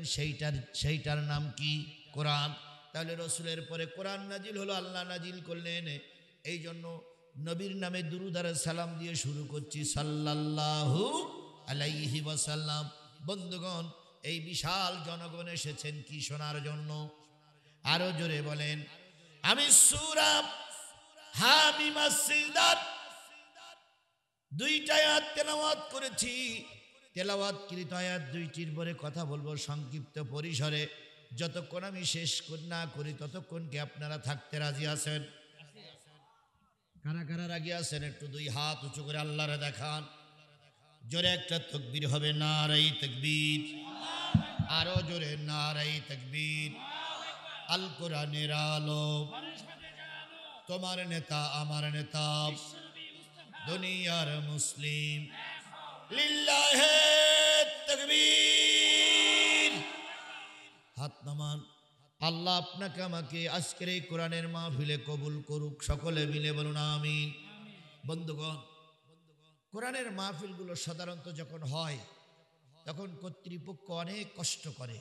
সেইটার নাম কি? কোরআন। তাহলে রসুলের পরে কোরআন নাজিল হলো, আল্লাহ নাজিল করলেন। এই জন্য নবীর নামে দুরূদ আর সালাম দিয়ে শুরু করছি, সাল্লাল্লাহু আলাইহি ওয়াসাল্লাম। বন্ধুগণ, এই বিশাল জনগণ এসেছেন কি শোনার জন্য? আরো জোরে বলেন। আমি সূরা হামিম আস-সিজদার 2টা আয়াত তেলাওয়াত করেছি। তেলাওয়াতকৃত আয়াত 2টির পরে কথা বলবো সংক্ষিপ্ত পরিসরে। যতক্ষণ আমি শেষ না করি ততক্ষণ কি আপনারা থাকতে রাজি আছেন? কারা কারা রাজি আছেন? একটু 2 হাত উঁচু করে আল্লাহরে দেখান। জোরে একটা তাকবীর হবে, নারায়ে তাকবীর। আরো জোরে, নারায়ে তাকবীর। আল কোরআনের আলো, তোমার নেতা আমার নেতা, দুনিয়ার মুসলিম, লিল্লাহে তাকবীর। হাত নামান। আল্লাহ আপনাকে আমাকে আজকের এই কোরআনের মাহফিলে কবুল করুক। সকলে মিলে বলুন আমিন। বন্ধুগণ, কোরআনের মাহফিলগুলো সাধারণত যখন হয় তখন কর্তৃপক্ষ অনেক কষ্ট করে।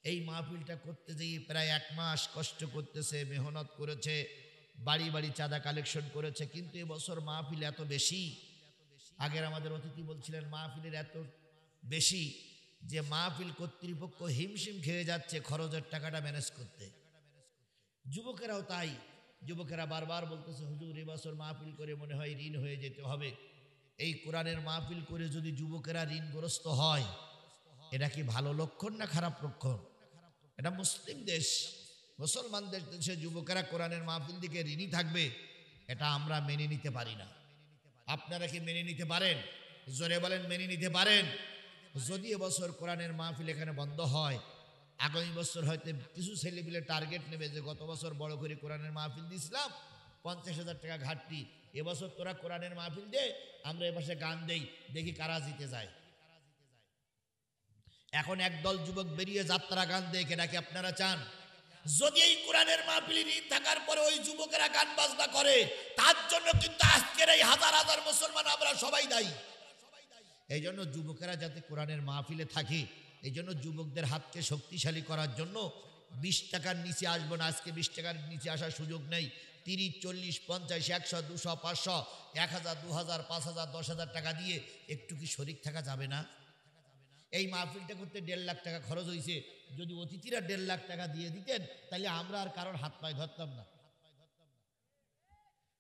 এই মাহফিলটা করতে গিয়ে প্রায় 1 মাস কষ্ট করতেছে, মেহনত করেছে, বাড়ি বাড়ি চাঁদা কালেকশন করেছে। কিন্তু এবছর মাহফিল এত বেশি, আগের আমাদের অতিথি বলছিলেন মাহফিলের এত বেশি যে মাহফিল কর্তৃপক্ষ হিমশিম খেয়ে যাচ্ছে খরচের টাকাটা ম্যানেজ করতে। যুবকেরাও তাই, যুবকেরা বারবার বলতেছে, হুজুর এবছর মাহফিল করে মনে হয় ঋণ হয়ে যেতে হবে। এই কোরআনের মাহফিল করে যদি যুবকেরা ঋণগ্রস্ত হয়, এটা কি ভালো লক্ষণ না খারাপ লক্ষণ? এটা মুসলিম দেশ, মুসলমানদের দেশে যুবকেরা কোরআনের মাহফিল দিকে ঋণী থাকবে, এটা আমরা মেনে নিতে পারি না। আপনারা কি মেনে নিতে পারেন? জোরে বলেন, মেনে নিতে পারেন? যদি এবছর কোরআনের মাহফিল এখানে বন্ধ হয়, আগামী বছর হয়তো কিছু ছেলেপিলে টার্গেট নেবে যে গত বছর বড় করে কোরআনের মাহফিল দিয়েছিলাম, 50,000 টাকা ঘাটতি, এবছর তোরা কোরআনের মাহফিল দে, আমরা এবছর গান দেই, দেখি কারা জিতে যায়। এখন একদল যুবক বেরিয়ে যাত্রা গান দেয়, এটা কি আপনারা চান? যদি এই কোরআনের মাহফিল ঋণ থাকার পরে ওই যুবকেরা গান বাজনা করে, তার জন্য কিন্তু আজকের এই হাজার হাজার মুসলমান আমরা সবাই দায়ী। এই জন্য যুবকেরা যাতে কোরআনের মাহফিলে থাকে, এই জন্য যুবকদের হাতকে শক্তিশালী করার জন্য 20 টাকার নিচে আসবো না। আজকে 20 টাকার নিচে আসার সুযোগ নেই। 30, 40, 50, 100, 200, 500, 1000, 2000, 5000, 10,000 টাকা দিয়ে একটু কি শরিক থাকা যাবে না? এই মাহফিলটা করতে 1.5 লাখ টাকা খরচ হয়েছে। যদি অতিথিরা 1.5 লাখ টাকা দিয়ে দিতেন, তাহলে আমরা আর কারোর হাত পায়ে ধরতাম না।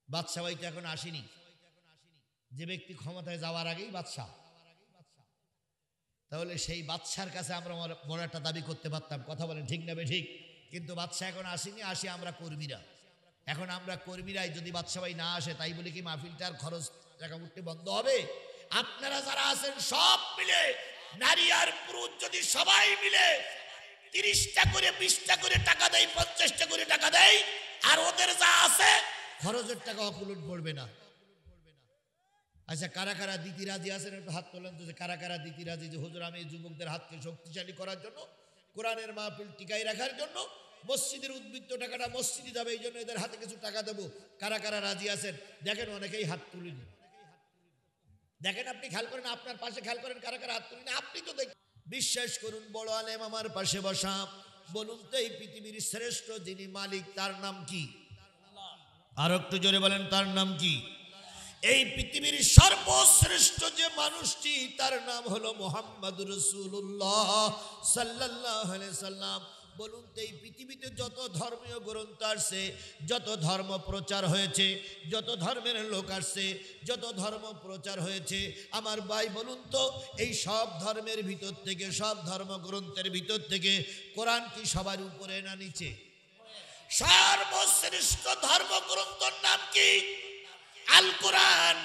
বাদশা ভাই তো এখন আসেনি। যে ব্যক্তি ক্ষমতায় যাওয়ার আগেই বাদশা, তাহলে সেই বাদশার কাছে আমরা বড় একটা দাবি করতে পারতাম। কথা বলেন ঠিক না বে ঠিক? কিন্তু বাদশা এখন আসেনি, আসি আমরা কর্মীরা। এখন আমরা কর্মীরাই যদি বাদশা ভাই না আসে, তাই বলে কি মাহফিলটার খরচ টাকা উঠতে বন্ধ হবে? আপনারা যারা আছেন সব মিলে, নারী আর পুরুষ যদি সবাই মিলে 30টা করে 20টা করে টাকা দেয়, 50টা করে টাকা দেয়, আর ওদের যা আছে খরচের টাকা অকুলট পড়বে না। আচ্ছা, কারা কারা দিতি রাজি আছেন একটু হাত তোলেন তো, যে কারা কারা দিতি রাজি যে হুজুর আমি যুবকদের হাতকে শক্তিশালী করার জন্য, কোরআনের মাহফিল টিকাই রাখার জন্য মসজিদের উদ্বৃত্ত টাকাটা মসজিদে যাবে, এই জন্য এদের হাতে কিছু টাকা দেবো। কারা কারা রাজি আছেন? দেখেন অনেকেই হাত তুলিনি। দেখেন, আপনি খেয়াল করেন, আপনার পাশে খেয়াল করেন কারা কারা হাত তুলিনি। আপনি তো দেখেন, বিশ্বাস করুন বড় আলেম আমার পাশে বসা। বলুন তো এই পৃথিবীর শ্রেষ্ঠ যিনি মালিক তার নাম কি? আর একটু জোরে বলেন, তার নাম কি? এই পৃথিবীর সর্বশ্রেষ্ঠ যে মানুষটি তার নাম হলো মুহাম্মদুর রাসূলুল্লাহ সাল্লাল্লাহু আলাইহি সাল্লাম। বলুন তো এই পৃথিবীতে যত ধর্মীয় গ্রন্থ আসছে, যত ধর্ম প্রচার হয়েছে, যত ধর্মের লোক আসছে, যত ধর্ম প্রচার হয়েছে, আমার ভাই বলুন তো এই সব ধর্মের ভিতর থেকে, সব ধর্মগ্রন্থের ভিতর থেকে কোরআন কি সবার উপরে না নিচে? সর্বশ্রেষ্ঠ ধর্মগ্রন্থের নাম কি? আল কোরআন।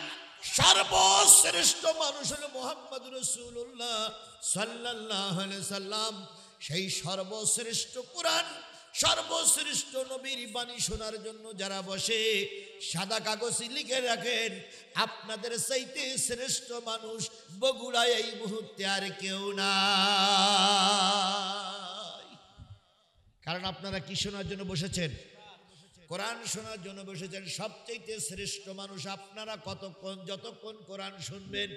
সর্বশ্রেষ্ঠ মানুষ হলো মুহাম্মদুর রাসূলুল্লাহ সাল্লাল্লাহু আলাইহি সাল্লাম। সেই সর্বশ্রেষ্ঠ কোরআন, সর্বশ্রেষ্ঠ নবীর বাণী শোনার জন্য যারা বসে সাদা কাগজে লিখে রাখেন, আপনাদের চাইতে শ্রেষ্ঠ মানুষ বগুড়ায় এই মুহূর্তে আর কেউ নাই। কারণ আপনারা কি শোনার জন্য বসেছেন? কোরআন শোনার জন্য বসেছেন। সবচেয়ে শ্রেষ্ঠ মানুষ আপনারা। কতক্ষণ? যতক্ষণ কোরআন শুনবেন।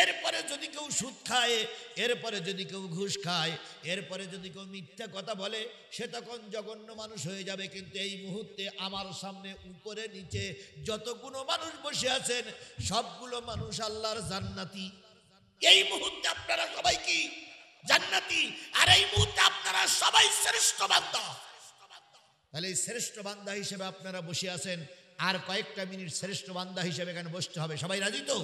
এরপরে যদি কেউ সুদ খায়, এরপরে যদি কেউ ঘুষ খায়, এরপরে যদি কেউ মিথ্যা কথা বলে, সে তখন জঘন্য মানুষ হয়ে যাবে। কিন্তু এই মুহূর্তে আমার সামনে উপরে নিচে যতগুলো মানুষ বসে আছেন, সবগুলো মানুষ আল্লাহর জান্নাতি। এই মুহূর্তে আপনারা সবাই কি জান্নাতি, আর এই মুহূর্তে আপনারা সবাই শ্রেষ্ঠ বান্দা। তাহলে এই শ্রেষ্ঠ বান্দা হিসেবে আপনারা বসে আছেন। আর কয়েকটা মিনিট শ্রেষ্ঠ বান্দা হিসেবে এখানে বসতে হবে। সবাই রাজি তো?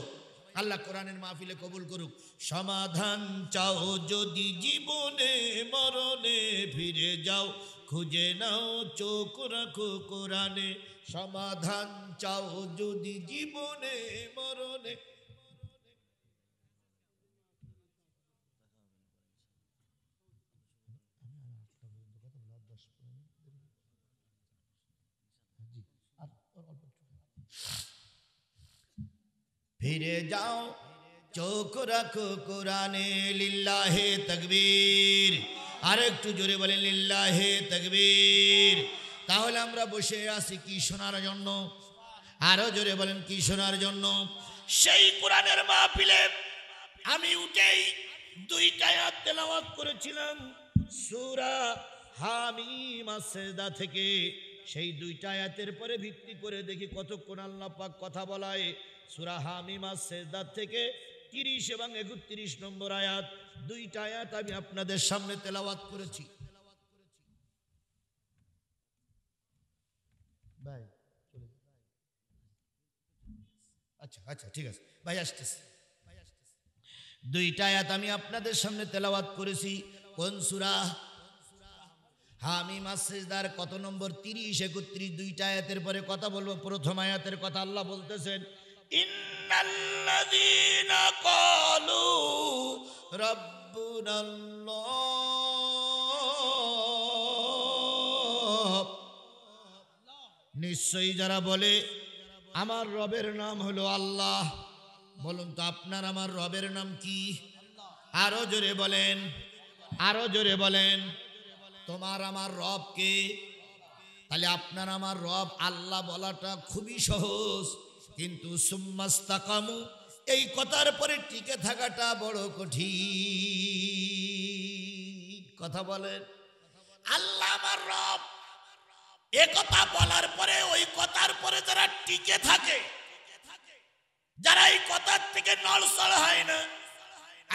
আল্লাহ কোরআনের মাহফিলে কবুল করুক। সমাধান চাও যদি জীবনে মরণে, ফিরে যাও খুঁজে নাও চোখ রাখো কোরআনে। সমাধান চাও যদি জীবনে মরণে। ফিরে যাও চোখ রাখো কোরআনে। লিল্লাহে তাকবীর। আর একটু জোরে বলেন লিল্লাহে তাকবীর। তাহলে আমরা বসে আছি কি শোনার জন্য? আরো জোরে বলেন কি শোনার জন্য? সেই কোরআনের মাহফিলে আমি উঠেই দুইটা আয়াত তেলাওয়াত করেছিলাম সূরা হামিম আস-সাজদা থেকে। সেই দুইটা আয়াতের পরে ভিত্তি করে দেখি কতক্ষণ আল্লাহ পাক কথা বলায়। সূরা হামিম আস-সাজদা থেকে 30 এবং 31 নম্বর আয়াত, দুইটা আয়াত আমি আপনাদের সামনে তেলাওয়াত করেছি। ভাই আচ্ছা ঠিক আছে ভাই, আসতেছি। দুইটা আয়াত আমি আপনাদের সামনে তেলাওয়াত করেছি। কোন সূরা? হামিম আস-সাজদার কত নম্বর? 30, 31। দুইটা আয়াতের পরে কথা বলবো। প্রথম আয়াতের কথা আল্লাহ বলতেছেন, ইন্নাল্লাযীনা ক্বালু রাব্বুনাল্লাহ। নিশ্চয়ই যারা বলে আমার রবের নাম হলো আল্লাহ। বলুন তো আপনার আমার রবের নাম কি? আরো জোরে বলেন, আরো জোরে বলেন। তোমার আমার রব কে? তাহলে আপনার আমার রব আল্লাহ বলাটা খুবই সহজ, কিন্তু সুম্মাস্তাকামু এই কথার পরে টিকে থাকাটা বড় কঠিন। কথা বলেন। আল্লাহ আমার রব, এ কথা বলার পরে ওই কথার পরে যারা টিকে থাকে, যারা এই কথার থেকে নড়চড় হয় না,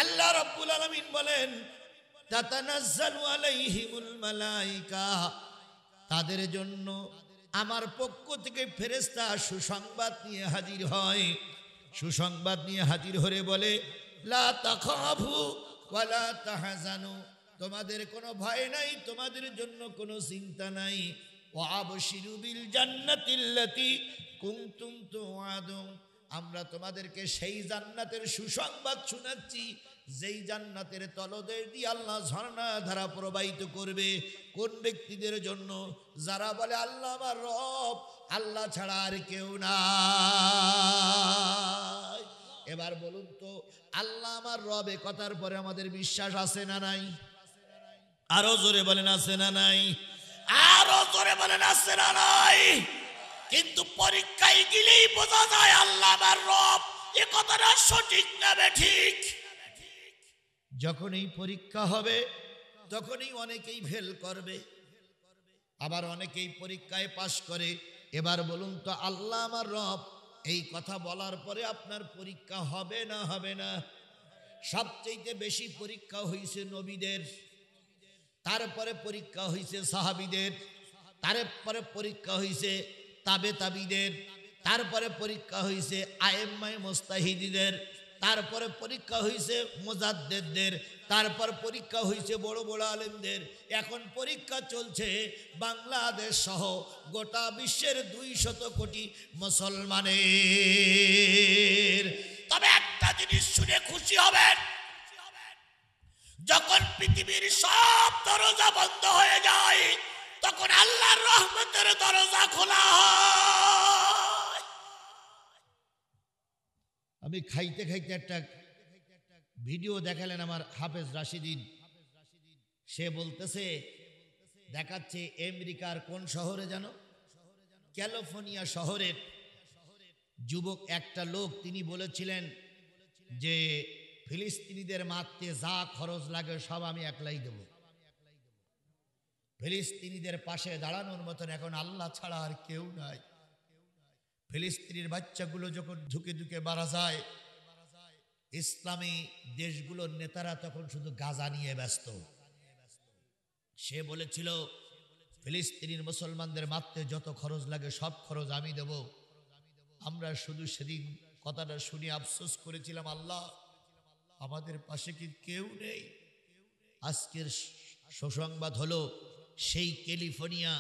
আল্লাহ রাব্বুল আলামিন বলেন, তাতানাজ্জালু আলাইহিমুল মালাইকা। তাদের জন্য আমার পক্ষ থেকে ফেরেশতা সুসংবাদ নিয়ে হাজির হয়। সুসংবাদ নিয়ে হাজির হয়ে বলে, লা তাখাফু ওয়া লা তাহজানু। তোমাদের কোনো ভয় নাই, তোমাদের জন্য কোনো চিন্তা নাই। ওয়া আবশিরু বিল জান্নাতিল্লাতী কুনতুম তুআদুন। আমরা তোমাদেরকে সেই জান্নাতের সুসংবাদ শোনাচ্ছি, যেই জান্নাতের তলদেশ দিয়ে আল্লাহ ঝর্ণা ধারা প্রবাহিত করবে। কোন ব্যক্তিদের জন্য? যারা বলে আল্লাহ আমার রব, আল্লাহ ছাড়া আর কেউ নাই। এবার বলুন তো, আল্লাহ আমার রব এ কথার পরে আমাদের বিশ্বাস আছে না নাই? আরো জোরে বলেন আছে না নাই? আরো জোরে বলেন আছে না নাই? কিন্তু পরীক্ষায় গেলেই বোঝা যায় আল্লাহ আমার রব, এ কথাটা সঠিক না ঠিক। যখন এই পরীক্ষা হবে তখনই অনেকেই ফেল করবে, আবার অনেকেই পরীক্ষায় পাশ করে। এবার বলুন তো, আল্লাহ আমার রব এই কথা বলার পরে আপনার পরীক্ষা হবে না হবে না? সবচেয়ে বেশি পরীক্ষা হয়েছে নবীদের, তারপরে পরীক্ষা হয়েছে সাহাবীদের, তারপরে পরীক্ষা হয়েছে তাবে তাবিদের, তারপরে পরীক্ষা হয়েছে আয়েম্মায়ে মুস্তাহিদিদের, তারপরে পরীক্ষা হয়েছে মুজাদ্দিদদের, তারপর পরীক্ষা হয়েছে বড় বড় আলেমদের। এখন পরীক্ষা চলছে বাংলাদেশ সহ গোটা বিশ্বের 200 কোটি মুসলমানের। তবে একটা জিনিস শুনে খুশি হবেন, যখন পৃথিবীর সব দরজা বন্ধ হয়ে যায় তখন আল্লাহর রহমতের দরজা খোলা হয়। আমি খাইতে খাইতে একটা ভিডিও দেখালেন আমার হাফেজ রাশিদিন, সে বলতেছে, দেখাচ্ছে আমেরিকার কোন শহরে জানো, ক্যালিফোর্নিয়া শহরের যুবক একটা লোক, তিনি বলেছিলেন যে ফিলিস্তিনিদের মারতে যা খরচ লাগে সব আমি একলাই দেব। ফিলিস্তিনিদের পাশে দাঁড়ানোর মতন এখন আল্লাহ ছাড়া আর কেউ নাই। ফিলিস্তিনির বাচ্চাগুলো যখন ধুকে ধুকে মারা যায়, ইসলামী দেশগুলোর নেতারা তখন শুধু গাজা নিয়ে ব্যস্ত। সে বলেছিল ফিলিস্তিনির মুসলমানদের মারতে যত খরচ লাগে সব খরচ আমি দেব। আমরা শুধু সেদিন কথাটা শুনে আফসোস করেছিলাম, আল্লাহ আমাদের পাশে কি কেউ নেই? আজকের সুসংবাদ হলো সেই ক্যালিফোর্নিয়া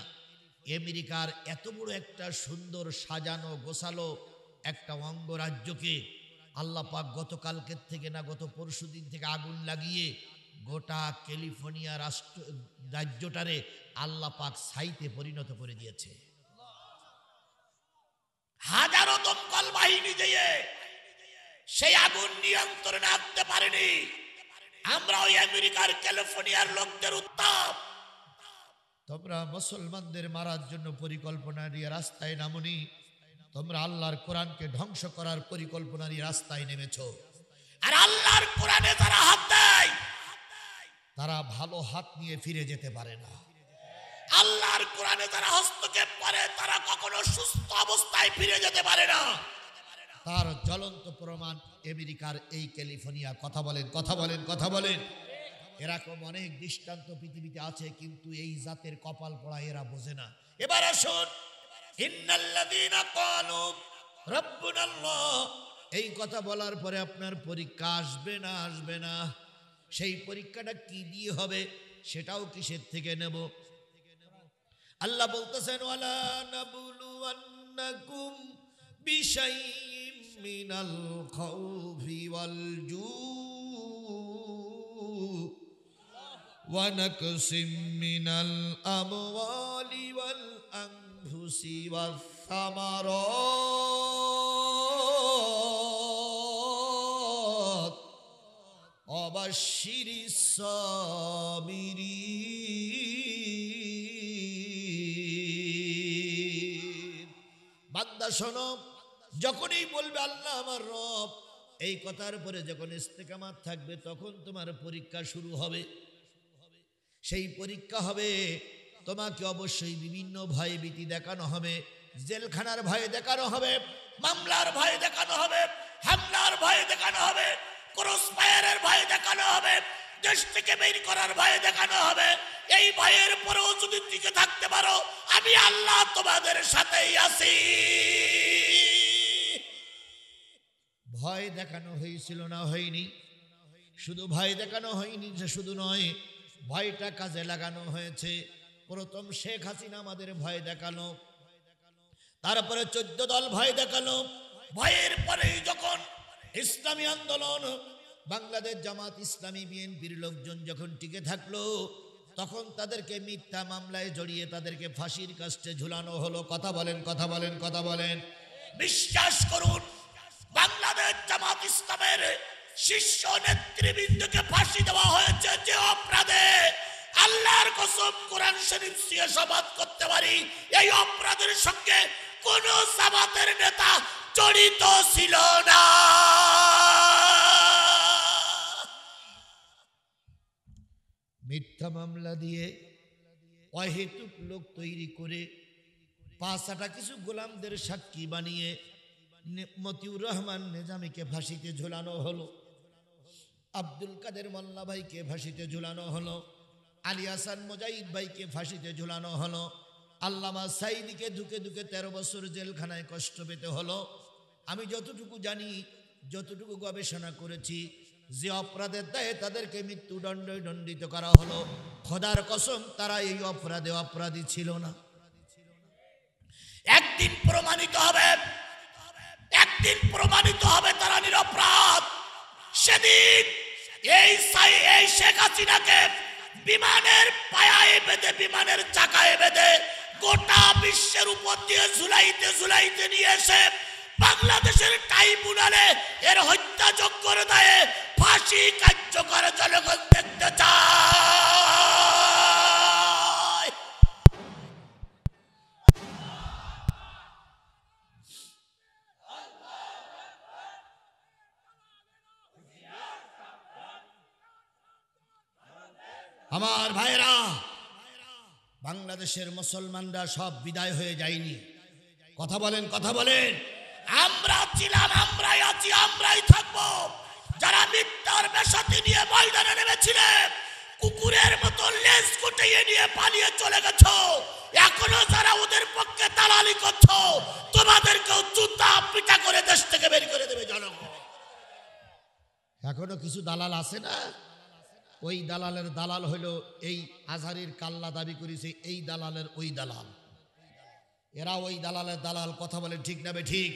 আমেরিকার এত বড় একটা সুন্দর সাজানো গোছালো একটা অঙ্গরাজ্যকে আল্লাহ পাক গতকালকের থেকে না গত পরশুদিন থেকে আগুন লাগিয়ে গোটা ক্যালিফোর্নিয়া রাজ্যটারে আল্লাহ পাক ছাইতে পরিণত করে দিয়েছে। হাজারো দমকল বাহিনী দিয়ে সেই আগুন নিয়ন্ত্রণে আনতে পারেনি। আমরা ওই আমেরিকার ক্যালিফোর্নিয়ার লোকদের উত্তাপ, তোমরা মুসলমানদের মারার জন্য পরিকল্পনা নিয়ে রাস্তায় নামনি, তোমরা আল্লাহর কোরআনকে ধ্বংস করার পরিকল্পনা নিয়ে রাস্তায় নেমেছো। আর আল্লাহর কোরআনে যারা হাত দেয় তারা ভালো হাত নিয়ে ফিরে যেতে পারে না। আল্লাহর কোরআনে যারা হস্তক্ষেপ করে তারা কখনো সুস্থ অবস্থায় ফিরে যেতে পারে না। তার জ্বলন্ত প্রমাণ আমেরিকার এই ক্যালিফোর্নিয়া। কথা বলেন, কথা বলেন, কথা বলেন। এরকম অনেক দৃষ্টান্ত পৃথিবীতে আছে, কিন্তু এই জাতের কপাল পড়া এরা বোঝে না। এবার আসুন, ইন্নাল্লাযীনা ক্বালু রাব্বুনাল্লাহ, এই কথা বলার পরে আপনার পরীক্ষা আসবে না, আসবে না। সেই পরীক্ষাটা কি দিয়ে হবে সেটাও কিসের থেকে নেব? আল্লাহ বলতেছেন, ওয়ালা নাবলুওয়ান্নাকুম বিশাইইম মিনাল খাউফি ওয়াল জু'i ওয়া নাকসিম মিনাল আমওয়ালি ওয়াল আনফুসি ওয়াস সামারাত ওয়াবাশশিরিস সাবিরিন। বান্দা শোনো, যখনই বলবে আল্লাহ আমার রব, এই কথার পরে যখন ইস্তেকামাত থাকবে তখন তোমার পরীক্ষা শুরু হবে। সেই পরীক্ষা হবে, তোমাকে অবশ্যই বিভিন্ন ভয় ভীতি দেখানো হবে, জেলখানার ভয় দেখানো হবে, মামলার ভয় দেখানো হবে, হামলার ভয় দেখানো হবে, ক্রস ফায়ারের ভয় দেখানো হবে, দেশ থেকে বের করার ভয় দেখানো হবে। এই ভয়ের পরেও যদি টিকে থাকতে পারো, আমি আল্লাহ তোমাদের সাথেই আছি। ভয় দেখানো হয়েছিল না হয়নি? শুধু ভয় দেখানো হয়নি, যে শুধু নয়, ভয়টা কাজে লাগানো হয়েছে। প্রথম শেখ হাসিনা আমাদের ভয় দেখালো, তারপরে 14 দল ভয় দেখালো। ভয়ের পরেই যখন ইসলামী আন্দোলন, বাংলাদেশ জামাত ইসলামী, বিএনপির লোকজন যখন টিকে থাকলো, তখন তাদেরকে মিথ্যা মামলায় জড়িয়ে তাদেরকে ফাঁসির কাস্টে ঝুলানো হলো। কথা বলেন, কথা বলেন, কথা বলেন। বিশ্বাস করুন, বাংলাদেশ জামাত ইসলামের শীর্ষ নেতৃবৃন্দকে ফাঁসি দেওয়া হয়েছে যে অপরাধে আল্লাহর কসম কোরআন শরীফ দিয়ে শপথ করতে পারি, এই অপরাধের সঙ্গে কোন জামাতের নেতা জড়িত ছিল না। মিথ্যা মামলা দিয়ে অহেতুক লোক তৈরি করে 5-6টা কিছু গোলামদের সাক্ষী বানিয়ে মতিউর রহমান নিজামীকে ফাঁসিতে ঝুলানো হলো, আব্দুল কাদের মোল্লা ভাইকে ফাঁসিতে ঝুলানো হলো, আলী হাসান মুজাহিদ ভাইকে ফাঁসিতে ঝুলানো হলো, আল্লামা সাইদিকে ধুকে ধুকে 13 বছর জেলখানায় কষ্ট পেতে হলো। আমি যতটুকু জানি, যতটুকু গবেষণা করেছি, যে অপরাধের দায়ে তাদেরকে মৃত্যুদণ্ডে দণ্ডিত করা হলো, খোদার কসম তারা এই অপরাধে অপরাধী ছিল না। একদিন প্রমাণিত হবে, একদিন প্রমাণিত হবে তারা নিরপরাধ। সেদিন এই শেখ হাসিনাকে বিমানের পায়ায় বেঁধে, বিমানের চাকায় বেঁধে গোটা বিশ্বের উপর দিয়ে ঝুলাইতে নিয়ে এসে বাংলাদেশের ট্রাইব্যুনালে এর হত্যাযজ্ঞের দায়ে ফাঁসি কার্যকর জনগণ দেখতে চায়। আমার ভাইরা, বাংলাদেশের মুসলমানরা সব বিদায় হয়ে যায়নি। কথা বলেন, কথা বলেন। আমরা ছিলাম, আমরাই আছি, আমরাই থাকবো। যারা মিথ্যার বেশাতি নিয়ে ময়দানে নেমেছিলেন, কুকুরের মতো লেজ গুটিয়ে নিয়ে পালিয়ে চলে গেছো, এখনো যারা ওদের পক্ষে দালালি করছো, তোমাদেরকেও জুতা পিটা করে দেশ থেকে বের করে দেবে জনগণ। এখনো কিছু দালাল আছে না? ওই দালালের দালাল হলো এই আজহারির কাল্লা দাবি করেছে, এই দালালের ওই দালাল, এরা ওই দালালের দালাল। কথা বলে ঠিক না বে ঠিক?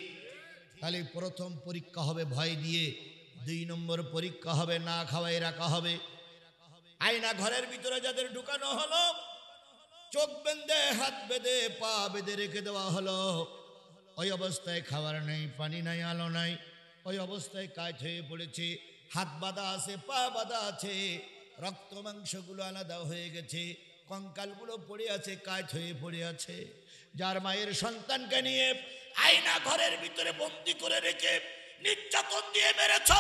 তাহলে প্রথম পরীক্ষা হবে ভয় দিয়ে, 2 নম্বর পরীক্ষা হবে না খাওয়াই রাখা হবে। আয়না ঘরের ভিতরে যাদের ঢুকানো হলো, চোখ বেঁধে হাত বেঁধে পা বেঁধে রেখে দেওয়া হলো, ওই অবস্থায় খাবার নেই, পানি নাই, আলো নাই, ওই অবস্থায় কাজ হয়ে পড়েছে, হাত বাঁধা আছে, পা বাঁধা আছে, রক্ত মাংসগুলো আলাদা হয়ে গেছে, কঙ্কালগুলো পড়ে আছে, কাজ হয়ে পড়ে আছে। যার মায়ের সন্তানকে নিয়ে আয়না ঘরের ভিতরে বন্দি করে রেখে নির্যাতন দিয়ে মেরেছ,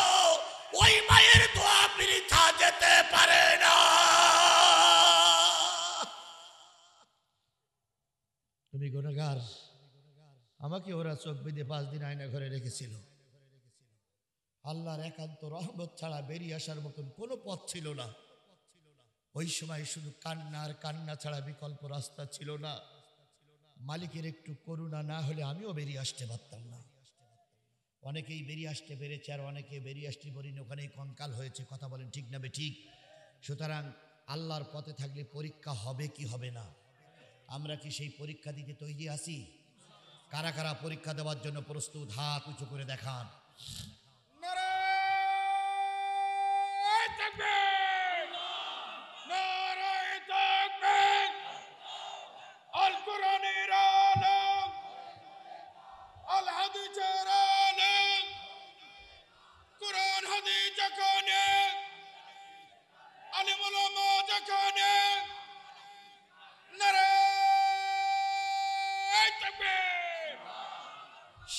ওই মায়ের দোয়া বৃথা যেতে পারে না। তুমি গুনাহগার। আমাকে ওরা চোখ বেঁধে 5 দিন আয়না ঘরে রেখেছিল। আল্লাহর একান্ত রহমত ছাড়া বেরিয়ে আসার মতন কোনো পথ ছিল না। ওই সময় শুধু কান্না আর কান্না ছাড়া বিকল্প রাস্তা ছিল না। মালিকের একটু করুণা না হলে আমিও বেরিয়ে আসতে পারতাম না। অনেকেই বেরিয়ে আসতে পেরেছে, আর অনেকে বেরিয়ে আসতে পারিনি, ওখানেই কঙ্কাল হয়েছে। কথা বলেন ঠিক না বে ঠিক? সুতরাং আল্লাহর পথে থাকলে পরীক্ষা হবে কি হবে না? আমরা কি সেই পরীক্ষা দিতে তৈরি আছি? কারা কারা পরীক্ষা দেওয়ার জন্য প্রস্তুত? হাত উঁচু করে দেখান।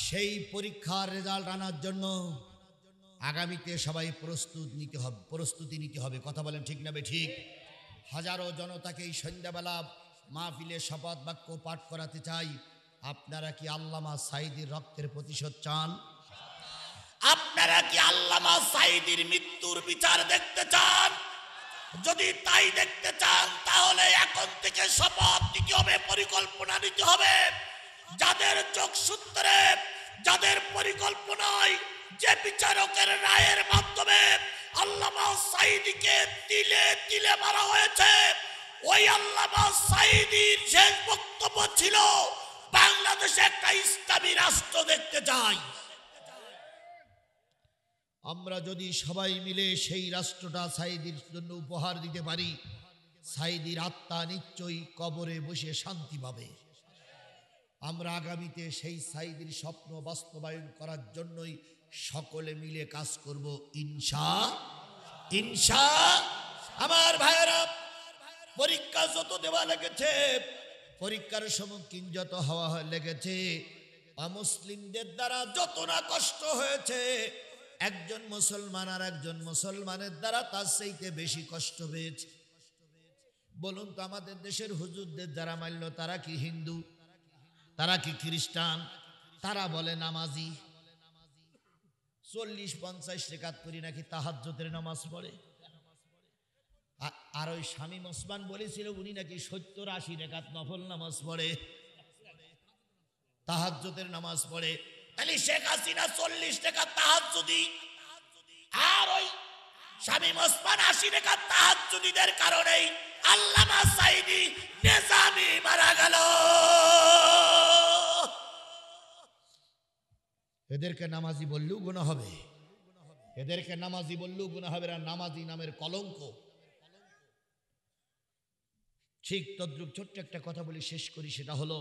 সেই পরীক্ষার রেজাল্ট আনার জন্য আগামীতে সবাই প্রস্তুতি নিতে হবে। কথা বলেন ঠিক না বে ঠিক? হাজারো জনতাকে এই সন্ধ্যাবেলা মাহফিলে শপথ বাক্য পাঠ করাতে চাই। আপনারা কি আল্লামা সাঈদীর রক্তের প্রতিশোধ চান? আপনারা কি আল্লামা সাঈদীর মৃত্যুর বিচার দেখতে চান? যদি তাই দেখতে চান, তাহলে এখন থেকে শপথ নিতে হবে, পরিকল্পনা নিতে হবে। যাদের যোগসূত্রে, যাদের পরিকল্পনায় যে বিচারকের রায়ের মাধ্যমে আল্লামা সাঈদীকে তিলে তিলে মারা হয়েছে, ওই আল্লামা সাঈদীর শেষ বক্তব্য ছিল, বাংলাদেশে একটা ইসলামী রাষ্ট্র দেখতে চাই। আমরা যদি সবাই মিলে সেই রাষ্ট্রটা সাঈদীর জন্য উপহার দিতে পারি, সাঈদীর আত্মা নিশ্চয়ই কবরে বসে শান্তি পাবে। আমরা আগামীতে সেই সাঈদীর স্বপ্ন বাস্তবায়ন করার জন্যই সকলে মিলে কাজ করব ইনশাআল্লাহ। আমার ভাইয়েরা, পরীক্ষা যত দেওয়া লেগেছে, পরীক্ষার সম্মুখীন যত হওয়া লেগেছে, অমুসলিমদের দ্বারা যত না কষ্ট হয়েছে, একজন মুসলমান আর একজন মুসলমানের দ্বারা তার চাইতে বেশি কষ্ট পেয়েছে। বলুন তো, আমাদের দেশের হুজুরদের যারা মানল, তারা কি হিন্দু? তারা কি খ্রিস্টান? তারা বলে নামাজি। 40-50 রেকাত করি নাকি তাহাজ্জুদের নামাজ পড়ে। আর ওই শামীম ওসমান বলেছিল উনি নাকি 70-80 রেকাত নফল নামাজ পড়ে, তাহাজ্জুদের নামাজ পড়ে। তাহলে শেখ হাসিনা 40 রেকাত তাহাজ্জুদি, আর ওই শামীম ওসমান 80 রেকাত তাহাজ্জুদিদের কারণেই আল্লামা সাঈদী নিজামী মারা গেল। এদেরকে নামাজি বললেও গুনাহ হবে, এদেরকে নামাজি বললেও গুনাহ হবে না, নামাজি নামের কলঙ্ক। ঠিক তদ্রুপ ছোট্ট একটা কথা বলি শেষ করি, সেটা হলো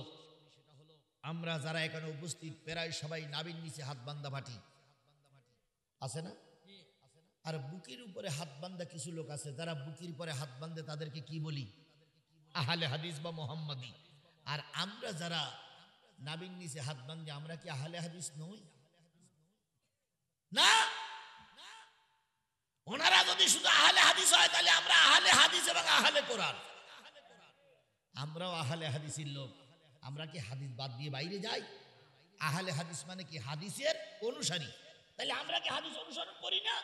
আমরা যারা এখানে উপস্থিত প্রায় সবাই নাভির নিচে হাত বান্ধা পাটি আছে না? আর বুকের উপরে হাত বান্ধা কিছু লোক আছে, যারা বুকের উপরে হাত বান্ধে তাদেরকে কি বলি? আহলে হাদিস বা মোহাম্মদী। আর আমরা যারা নাভির নিচে হাত বান্ধে, আমরা কি আহলে হাদিস নই? না, ওনারা যদি শুধু আহলে হাদিস হয় তাহলে আমরা আহলে হাদিস এবং আহলে কোরআন। আমরাও আহলে হাদিসের লোক। আমরা কি হাদিস বাদ দিয়ে বাইরে যাই? আহলে হাদিস মানে কি? হাদিসের অনুসারী। তাহলে আমরা কি হাদিস অনুসরণ করি না?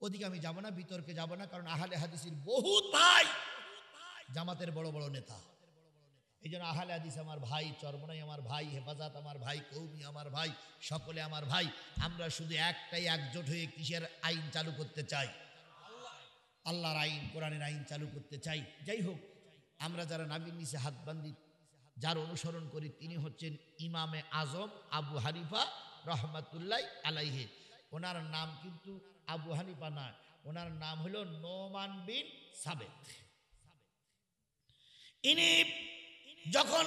ওদিকে আমি যাব না, বিতর্কে যাব না, কারণ আহলে হাদিসের বহুত ভাই জামাতের বড় বড় নেতা। এই জন্য আহলে হাদিস আমার ভাই, চরমনাই আমার ভাই, হেফাজত আমার ভাই, কৌমি আমার ভাই, সকলে আমার ভাই। আমরা শুধু একটাই একজোট হয়ে কিসের আইন চালু করতে চাই? আল্লাহর আইন, কোরআনের আইন চালু করতে চাই। যাই হোক, আমরা যারা নাভির নিচে হাত বান্ধি, যার অনুসরণ করি, তিনি হচ্ছেন ইমামে আজম আবু হানিফা রহমাতুল্লাহ আলাইহি। ওনার নাম কিন্তু আবু হানিফা না, ওনার নাম হলো নোমান বিন সাবেত। ইনি যখন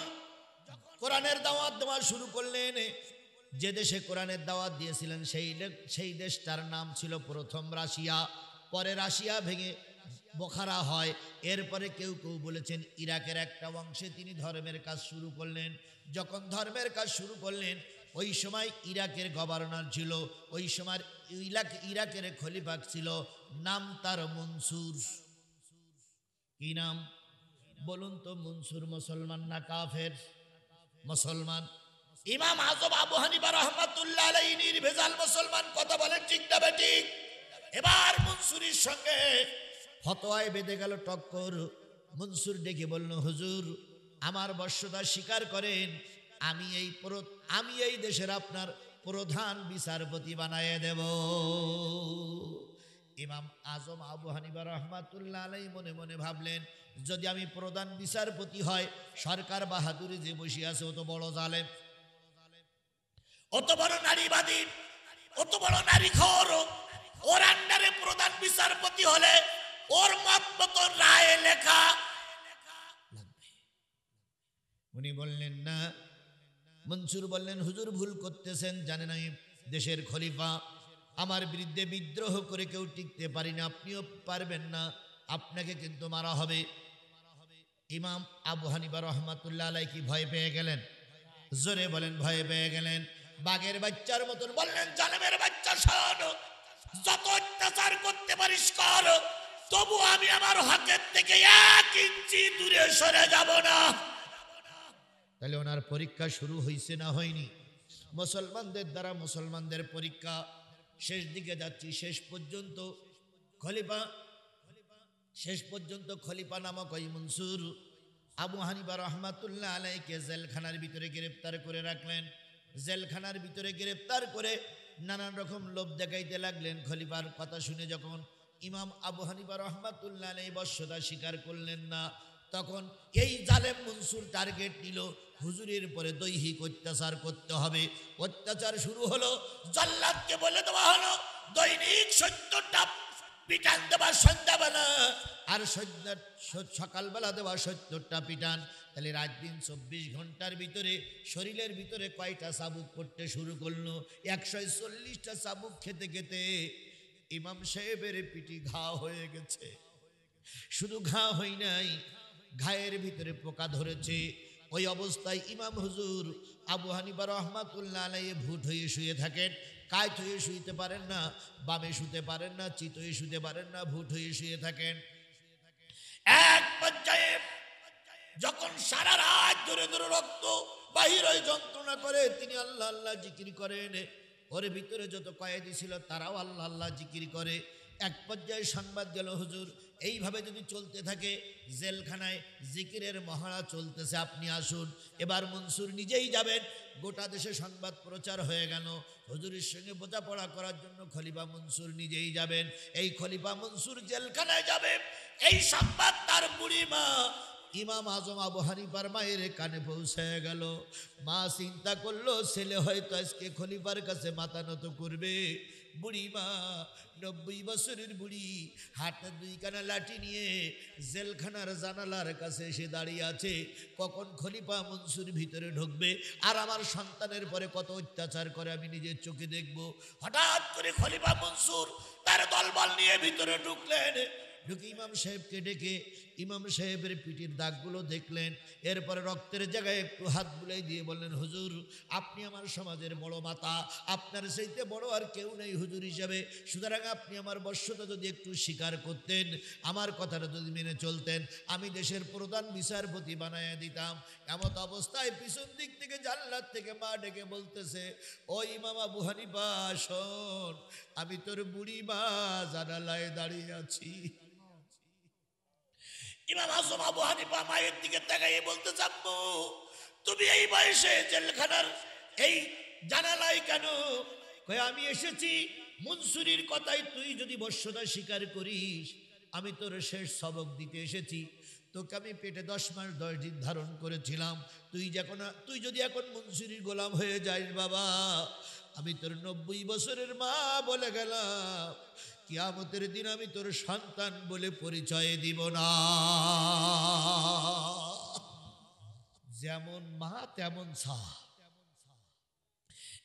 কোরআনের দাওয়াত দেওয়া শুরু করলেন, যে দেশে কোরআনের দাওয়াত দিয়েছিলেন সেই দেশটার নাম ছিল প্রথম রাশিয়া। পরে রাশিয়া ভেঙে বোখারা হয়। এরপরে কেউ কেউ বলেছেন ইরাকের একটা অংশে তিনি ধর্মের কাজ শুরু করলেন। যখন ধর্মের কাজ শুরু করলেন, ওই সময় ইরাকের গভর্নর ছিল, ওই সময় ইরাকের খলিফা ছিল, নাম তার মনসুর। কি নাম বলুন তো? মনসুর মুসলমান না কাফের? মুসলমান। ইমাম আজম আবু হানিফা রহমাতুল্লাহ আলাইহি নির্ভেজাল মুসলমান। কথা বলেন ঠিক না বেঠিক? এবার মনসুরের সঙ্গে ফতোয়ায় বেঁধে গেল টক্কর। মনসুর ডেকে বলল, হুজুর আমার বর্ষতা স্বীকার করেন, আমি এই দেশের আপনার প্রধান বিচারপতি বানায় দেব। ইমাম আজম আবু হানিফা রহমাতুল্লাহ আলাইহি মনে মনে ভাবলেন, যদি আমি প্রধান বিচারপতি হয়, সরকার বাহাদুরি যে বসে আছে ও তো বড় জালেম, অত বড় নারীবাদী, অত বড় নারীখোর, ওর আন্ডারে প্রধান বিচারপতি হলে ওর মত মতো রায় লেখা লাগবে। উনি বললেন না। মনসুর বললেন, হুজুর ভুল করতেছেন, জানেন আমি দেশের খলিফা, আমার বিরুদ্ধে বিদ্রোহ করে কেউ টিকতে পারি না, আপনিও পারবেন না, আপনাকে কিন্তু মারা হবে। ইমাম আবু হানিফা রহমাতুল্লাহ আলাইহি কি ভয় পেয়ে গেলেন? জোরে বলেন, ভয় পেয়ে গেলেন। বাঘের বাচ্চার মতন বললেন, জালেমের বাচ্চা শোন, যত অত্যাচার করতে পারিস কর, তবু আমি আমার হকের থেকে 1 ইঞ্চি দূরে সরে যাব না। তাহলে ওনার পরীক্ষা শুরু হয়েছে না হয়নি? মুসলমানদের দ্বারা মুসলমানদের পরীক্ষা শেষ দিকে যাচ্ছি। শেষ পর্যন্ত খলিফা নামক ওই মনসুর আবু হানিফা রহমাতুল্লাহ আলাইহিকে জেলখানার ভিতরে গ্রেফতার করে রাখলেন। জেলখানার ভিতরে গ্রেফতার করে নানান রকম লোভ দেখাইতে লাগলেন। খলিফার কথা শুনে যখন ইমাম আবু হানিফা রহমাতুল্লাহ আলাইহি বর্ষতা স্বীকার করলেন না, তখন এই জালেম মনসুর টার্গেট নিল, হুজুরের পরে দৈহিক অত্যাচার করতে হবে। অত্যাচার শুরু হলো। জল্লাদকে বলে দেওয়া হলো দৈনিক 70টা পিটান দেবা সন্ধ্যাবেলা, আর সকালবেলা দেওয়া 70টা পিটান। তাহলে রাত দিন 24 ঘন্টার ভিতরে শরীরের ভিতরে কয়টা চাবুক করতে শুরু করলো? 140টা চাবুক খেতে খেতে ইমাম সাহেবের পিঠি ঘা হয়ে গেছে। শুধু ঘা হয় নাই, ঘায়ের ভিতরে পোকা ধরেছে। ওই অবস্থায় ইমাম হুজুর আবু হানিফা রহমাতুল্লাহ আলাইহি ভূত হয়ে শুয়ে থাকেন। কায়ত হয়ে শুইতে পারেন না, বামে শুতে পারেন না, চিত হয়ে শুতে পারেন না, ভূত হয়ে শুয়ে থাকেন। এক পর্যায়ে যখন সারা রাত ধরে ধরে রক্ত বাহির হয়ে যন্ত্রণা করে, তিনি আল্লাহ আল্লাহ জিকির করেন। ওর ভিতরে যত কয়েদি ছিল তারাও আল্লাহ আল্লাহ জিকির করে। এক পর্যায়ে সংবাদ গেল, হুজুর এইভাবে যদি চলতে থাকে, জেলখানায় জিকিরের মহড়া চলতেছে, আপনি আসুন। এবার মনসুর নিজেই যাবেন। গোটা দেশে সংবাদ প্রচার হয়ে গেল। হুজুরের সঙ্গে বোঝাপড়া করার জন্য খলিফা মনসুর নিজেই যাবেন। এই খলিফা মনসুর জেলখানায় যাবে, এই সংবাদ তার বুড়ি মা ইমাম আজম আবু হানিফার মায়ের কানে পৌঁছায় গেল। মা চিন্তা করলো ছেলে হয়তো আজকে খলিফার কাছে মাথা নত করবে। বুড়ি মা 90 বছরের বুড়ি হাতে 2 কানা লাঠি নিয়ে জেলখানার জানালার কাছে এসে দাঁড়িয়ে আছে। কখন খলিফা মনসুর ভিতরে ঢুকবে আর আমার সন্তানের পরে কত অত্যাচার করে আমি নিজের চোখে দেখব। হঠাৎ করে খলিফা মনসুর তার দলবল নিয়ে ভিতরে ঢুকলেন। ঢুকে ইমাম সাহেবকে ডেকে ইমাম সাহেবের পিঠের দাগগুলো দেখলেন। এরপরে রক্তের জায়গায় একটু হাত বুলাই দিয়ে বললেন, হুজুর আপনি আমার সমাজের বড় মাতা, আপনার চাইতে বড় আর কেউ নেই হুজুর হিসাবে। সুতরাং আপনি আমার বর্ষতা যদি একটু স্বীকার করতেন, আমার কথাটা যদি মেনে চলতেন, আমি দেশের প্রধান বিচারপতি বানায় দিতাম। এমত অবস্থায় পিছন দিক থেকে জান্নাত থেকে মা ডেকে বলতেছে, ও ইমাম আবু হানিফা শোন, আমি তোর বুড়ি মা জানালায় দাঁড়িয়ে আছি। ইমাম আজম আবু হানিফা মায়ের দিকে তাকাইয়ে বলতে চাবো, তুমি এই বয়সে জেলখানার এই জানালায় কেন? কয়ে আমি এসেছি মনসুরির কথাই তুই যদি বর্ষতা স্বীকার করিস, আমি তোর শেষ সবক দিতে এসেছি। তোকে আমি পেটে 10 মাস 10 দিন ধারণ করেছিলাম। তুই যদি এখন মনসুরির গোলাম হয়ে যাস বাবা, আমি তোর 90 বছরের মা বলে গেলাম, কিয়ামতের দিন আমি তোর সন্তান বলে পরিচয় দিব না। যেমন মা তেমন ছা।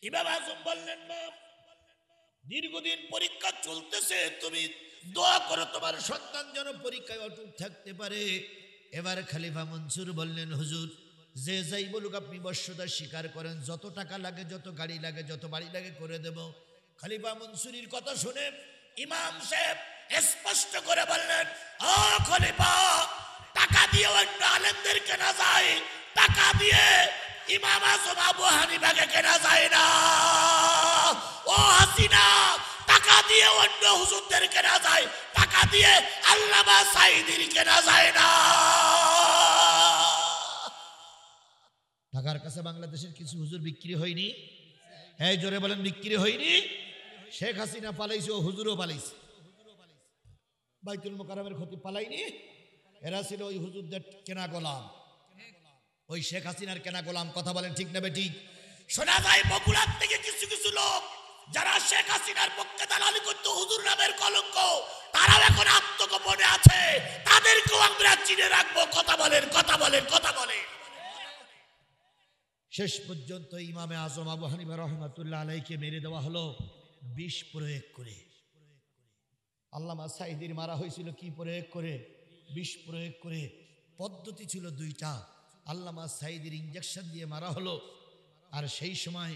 ইমাম আজম বললেন, মা দীর্ঘদিন পরীক্ষা চলতেছে, তুমি দোয়া করো তোমার সন্তান যেন পরীক্ষায় অটুট থাকতে পারে। এবার খলিফা মনসুর বললেন, হুজুর যে যাই বলুক আপনি বর্ষতা স্বীকার করেন, যত টাকা লাগে, যত গাড়ি লাগে, যত বাড়ি লাগে করে দেব। খলিফা মনসুরির কথা শুনে ইমাম সাহেব স্পষ্ট করে বললেন, ও খলিফা, টাকা দিয়ে অন্য আলেমদের কেনা যায়, টাকা দিয়ে ইমাম আজম আবু হানিফাকে কেনা যায় না। ও হাসিনা, টাকা দিয়ে অন্য হুজুরদের কেনা যায়, টাকা দিয়ে আল্লামা সাঈদীর কেনা যায় না। ঢাকার কাছে বাংলাদেশের কিছু হুজুর বিক্রি হয়নি? এই জোরে বলেন, বিক্রি হয়নি? শেখ হাসিনা পালাইছে, ও হুজুরও পালাইছে। বাইতুল মোকাররমের খতিব পালাইনি, এরা ছিল ওই হুজুরদের কেনা গোলাম, ওই শেখ হাসিনার কেনা গোলাম। কথা বলেন ঠিক না বেঠিক? শোনা যায় বগুড়ার থেকে কিছু কিছু লোক যারা শেখ হাসিনার পক্ষে দালালি করতো, হুজুর নামের কলঙ্ক, তারাও এখন আত্মগোপনে আছে, তাদেরকেও আমরা চিনে রাখবো। কথা বলেন, কথা বলেন, কথা বলেন। শেষ পর্যন্ত ইমামে আজম আবু হানিফা রহমাতুল্লাহ আলাইহিকে মেরে দেওয়া হলো বিষ প্রয়োগ করে। আল্লামা সাঈদীর মারা হয়েছিল কি প্রয়োগ করে? বিষ প্রয়োগ করে। পদ্ধতি ছিল 2টা। আল্লামা সাঈদীর ইঞ্জেকশন দিয়ে মারা হলো, আর সেই সময়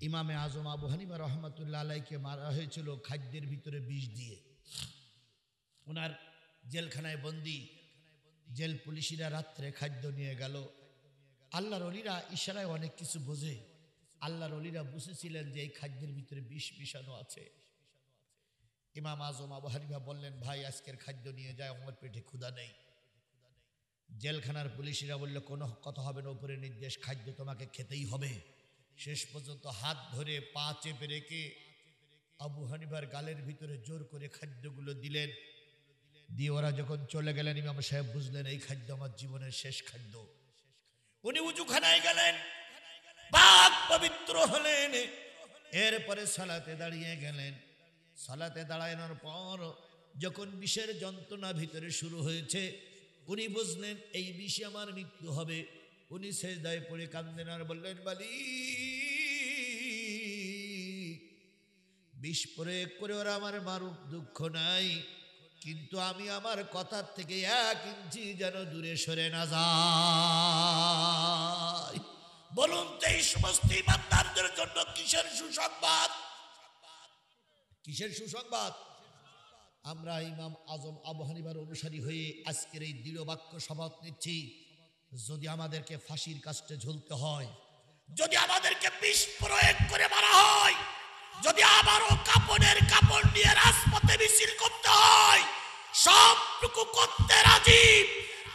ইমামে আজম আবু হানিফা রহমাতুল্লাহ আলাইহিকে মারা হয়েছিল খাদ্যের ভিতরে বিষ দিয়ে। ওনার জেলখানায় বন্দি, জেল পুলিশিরা রাত্রে খাদ্য নিয়ে গেল। আল্লাহর ওলিরা ইশারায় অনেক কিছু বোঝে। আল্লাহর ওলিরা বুঝেছিলেন যে এই খাদ্যের ভিতরে বিষ মিশানো আছে। ইমাম আজম আবু হানিফা বললেন, ভাই আজকের খাদ্য নিয়ে যায়, আমার পেটে ক্ষুধা নেই। জেলখানার পুলিশিরা বলল, কোনো কথা হবে না, উপরে নির্দেশ, খাদ্য তোমাকে খেতেই হবে। শেষ পর্যন্ত হাত ধরে পা চেপে রেখে আবু হানিফার গালের ভিতরে জোর করে খাদ্যগুলো দিলেন। দিয়ে ওরা যখন চলে গেলেন, ইমাম সাহেব বুঝলেন এই খাদ্য আমার জীবনের শেষ খাদ্য। উনি উজুখানায় গেলেন, পাক পবিত্র হলেন। এরপরে সালাতে দাঁড়িয়ে গেলেন। সালাতে দাঁড়ানোর পর যখন বিষের যন্ত্রণা ভিতরে শুরু হয়েছে, উনি বুঝলেন এই বিষে আমার মৃত্যু হবে। উনি সেজদায় পড়ে কাঁদলেন আর বললেন, মালিক, বিষ প্রয়োগ করে ওরা আমার মারুক, দুঃখ নাই, কিন্তু আমি আমার কথার থেকে 1 ইঞ্চি যেন দূরে সরে না যাই। বলুন তো এই সমস্ত ইমানদারদের জন্য কিসের সুসংবাদ? কিসের সুসংবাদ? আমরা ইমাম আজম আবু হানিফার অনুসারী হয়ে আজকের এই দৃঢ় বাক্য শপথ নিচ্ছি, যদি আমাদেরকে ফাঁসির কাস্টে ঝুলতে হয়, যদি আমাদেরকে বিষ প্রয়োগ করে মারা হয়, যদি আবারও কাপড়ের কাপড় নিয়ে রাজপথে মিছিল করতে হয়, সবটুকু করতে রাজি।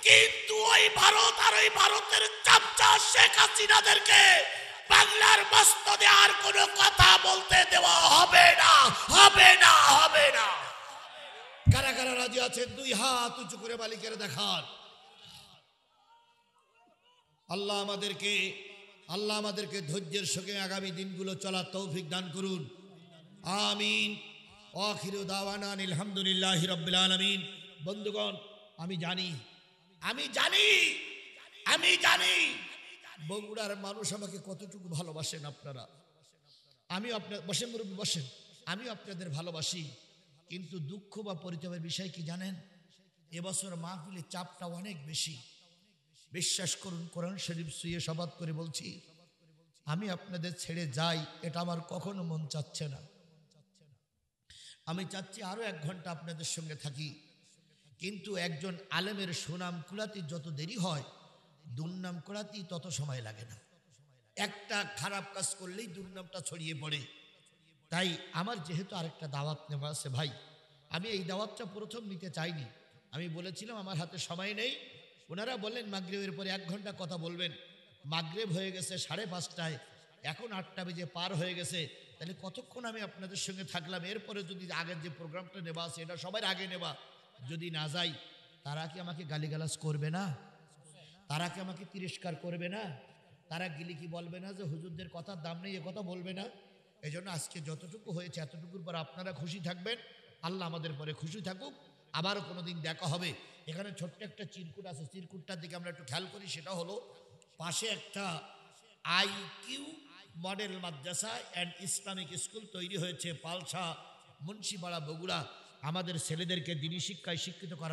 কিন্তু ওই ভারত আর ওই ভারতের চামচা শেখ হাসিনাদেরকে বাংলার মস্তদে আর কোনো কথা বলতে দেওয়া হবে না, হবে না, হবে না। কারা কারা রাজি আছেন 2 হাত উঁচু করে মালিকের দেখান। আল্লাহ আমাদেরকে ধৈর্যের সঙ্গে আগামী দিনগুলো চলার তৌফিক দান করুন, আমিন। আখিরু দাওয়ানা আলহামদুলিল্লাহি রাব্বিল আলামিন। বন্ধুগণ, আমি জানি বগুড়ার মানুষ আমাকে কতটুকু ভালোবাসেন আপনারা। আমি আপনার বসেন মুরব্বী বসেন, আমিও আপনাদের ভালোবাসি, কিন্তু দুঃখ বা পরিতাপের বিষয় কি জানেন? এবছর মাহফিলের চাপটা অনেক বেশি। বিশ্বাস করুন, কোরআন শরীফ ছুঁয়ে শপথ করে বলছি, আমি আপনাদের ছেড়ে যাই এটা আমার কখনো মন চাচ্ছে না। আমি চাচ্ছি আরো 1 ঘন্টা আপনাদের সঙ্গে থাকি, কিন্তু একজন আলেমের সুনাম কুলাতে যত দেরি হয়, দুর্নাম কুলাতে তত সময় লাগে না। একটা খারাপ কাজ করলেই দুর্নামটা ছড়িয়ে পড়ে। তাই আমার যেহেতু আরেকটা দাওয়াত নেওয়া আছে ভাই, আমি এই দাওয়াতটা প্রথম নিতে চাইনি। আমি বলেছিলাম আমার হাতে সময় নেই। ওনারা বললেন মাগরিবের পরে 1 ঘন্টা কথা বলবেন। মাগরিব হয়ে গেছে 5:30, এখন 8টা বেজে পার হয়ে গেছে। তাহলে কতক্ষণ আমি আপনাদের সঙ্গে থাকলাম? এরপরে যদি আগের যে প্রোগ্রামটা নেওয়া আছে এটা সবার আগে নেওয়া, যদি না যাই তারা কি আমাকে গালিগালাজ করবে না? তারা কি আমাকে তিরস্কার করবে না? তারা গেলে কি বলবে না যে হুজুরদের কথার দাম নেই, এ কথা বলবে না? এই জন্য আজকে যতটুকু হয়েছে এতটুকুর পর আপনারা খুশি থাকবেন, আল্লাহ আমাদের পরে খুশি থাকুক। আবারও কোনোদিন দেখা হবে। এখানে ছোট্ট একটা চিরকুট আছে, চিরকুটটার দিকে আমরা একটু খেয়াল করি। সেটা হলো পাশে একটা IQ model Madrasa and Islamic school তৈরি হয়েছে পালসা, মুন্সিপাড়া, বগুড়া। আমাদের ছেলেদেরকে দিনী শিক্ষায় শিক্ষিত করা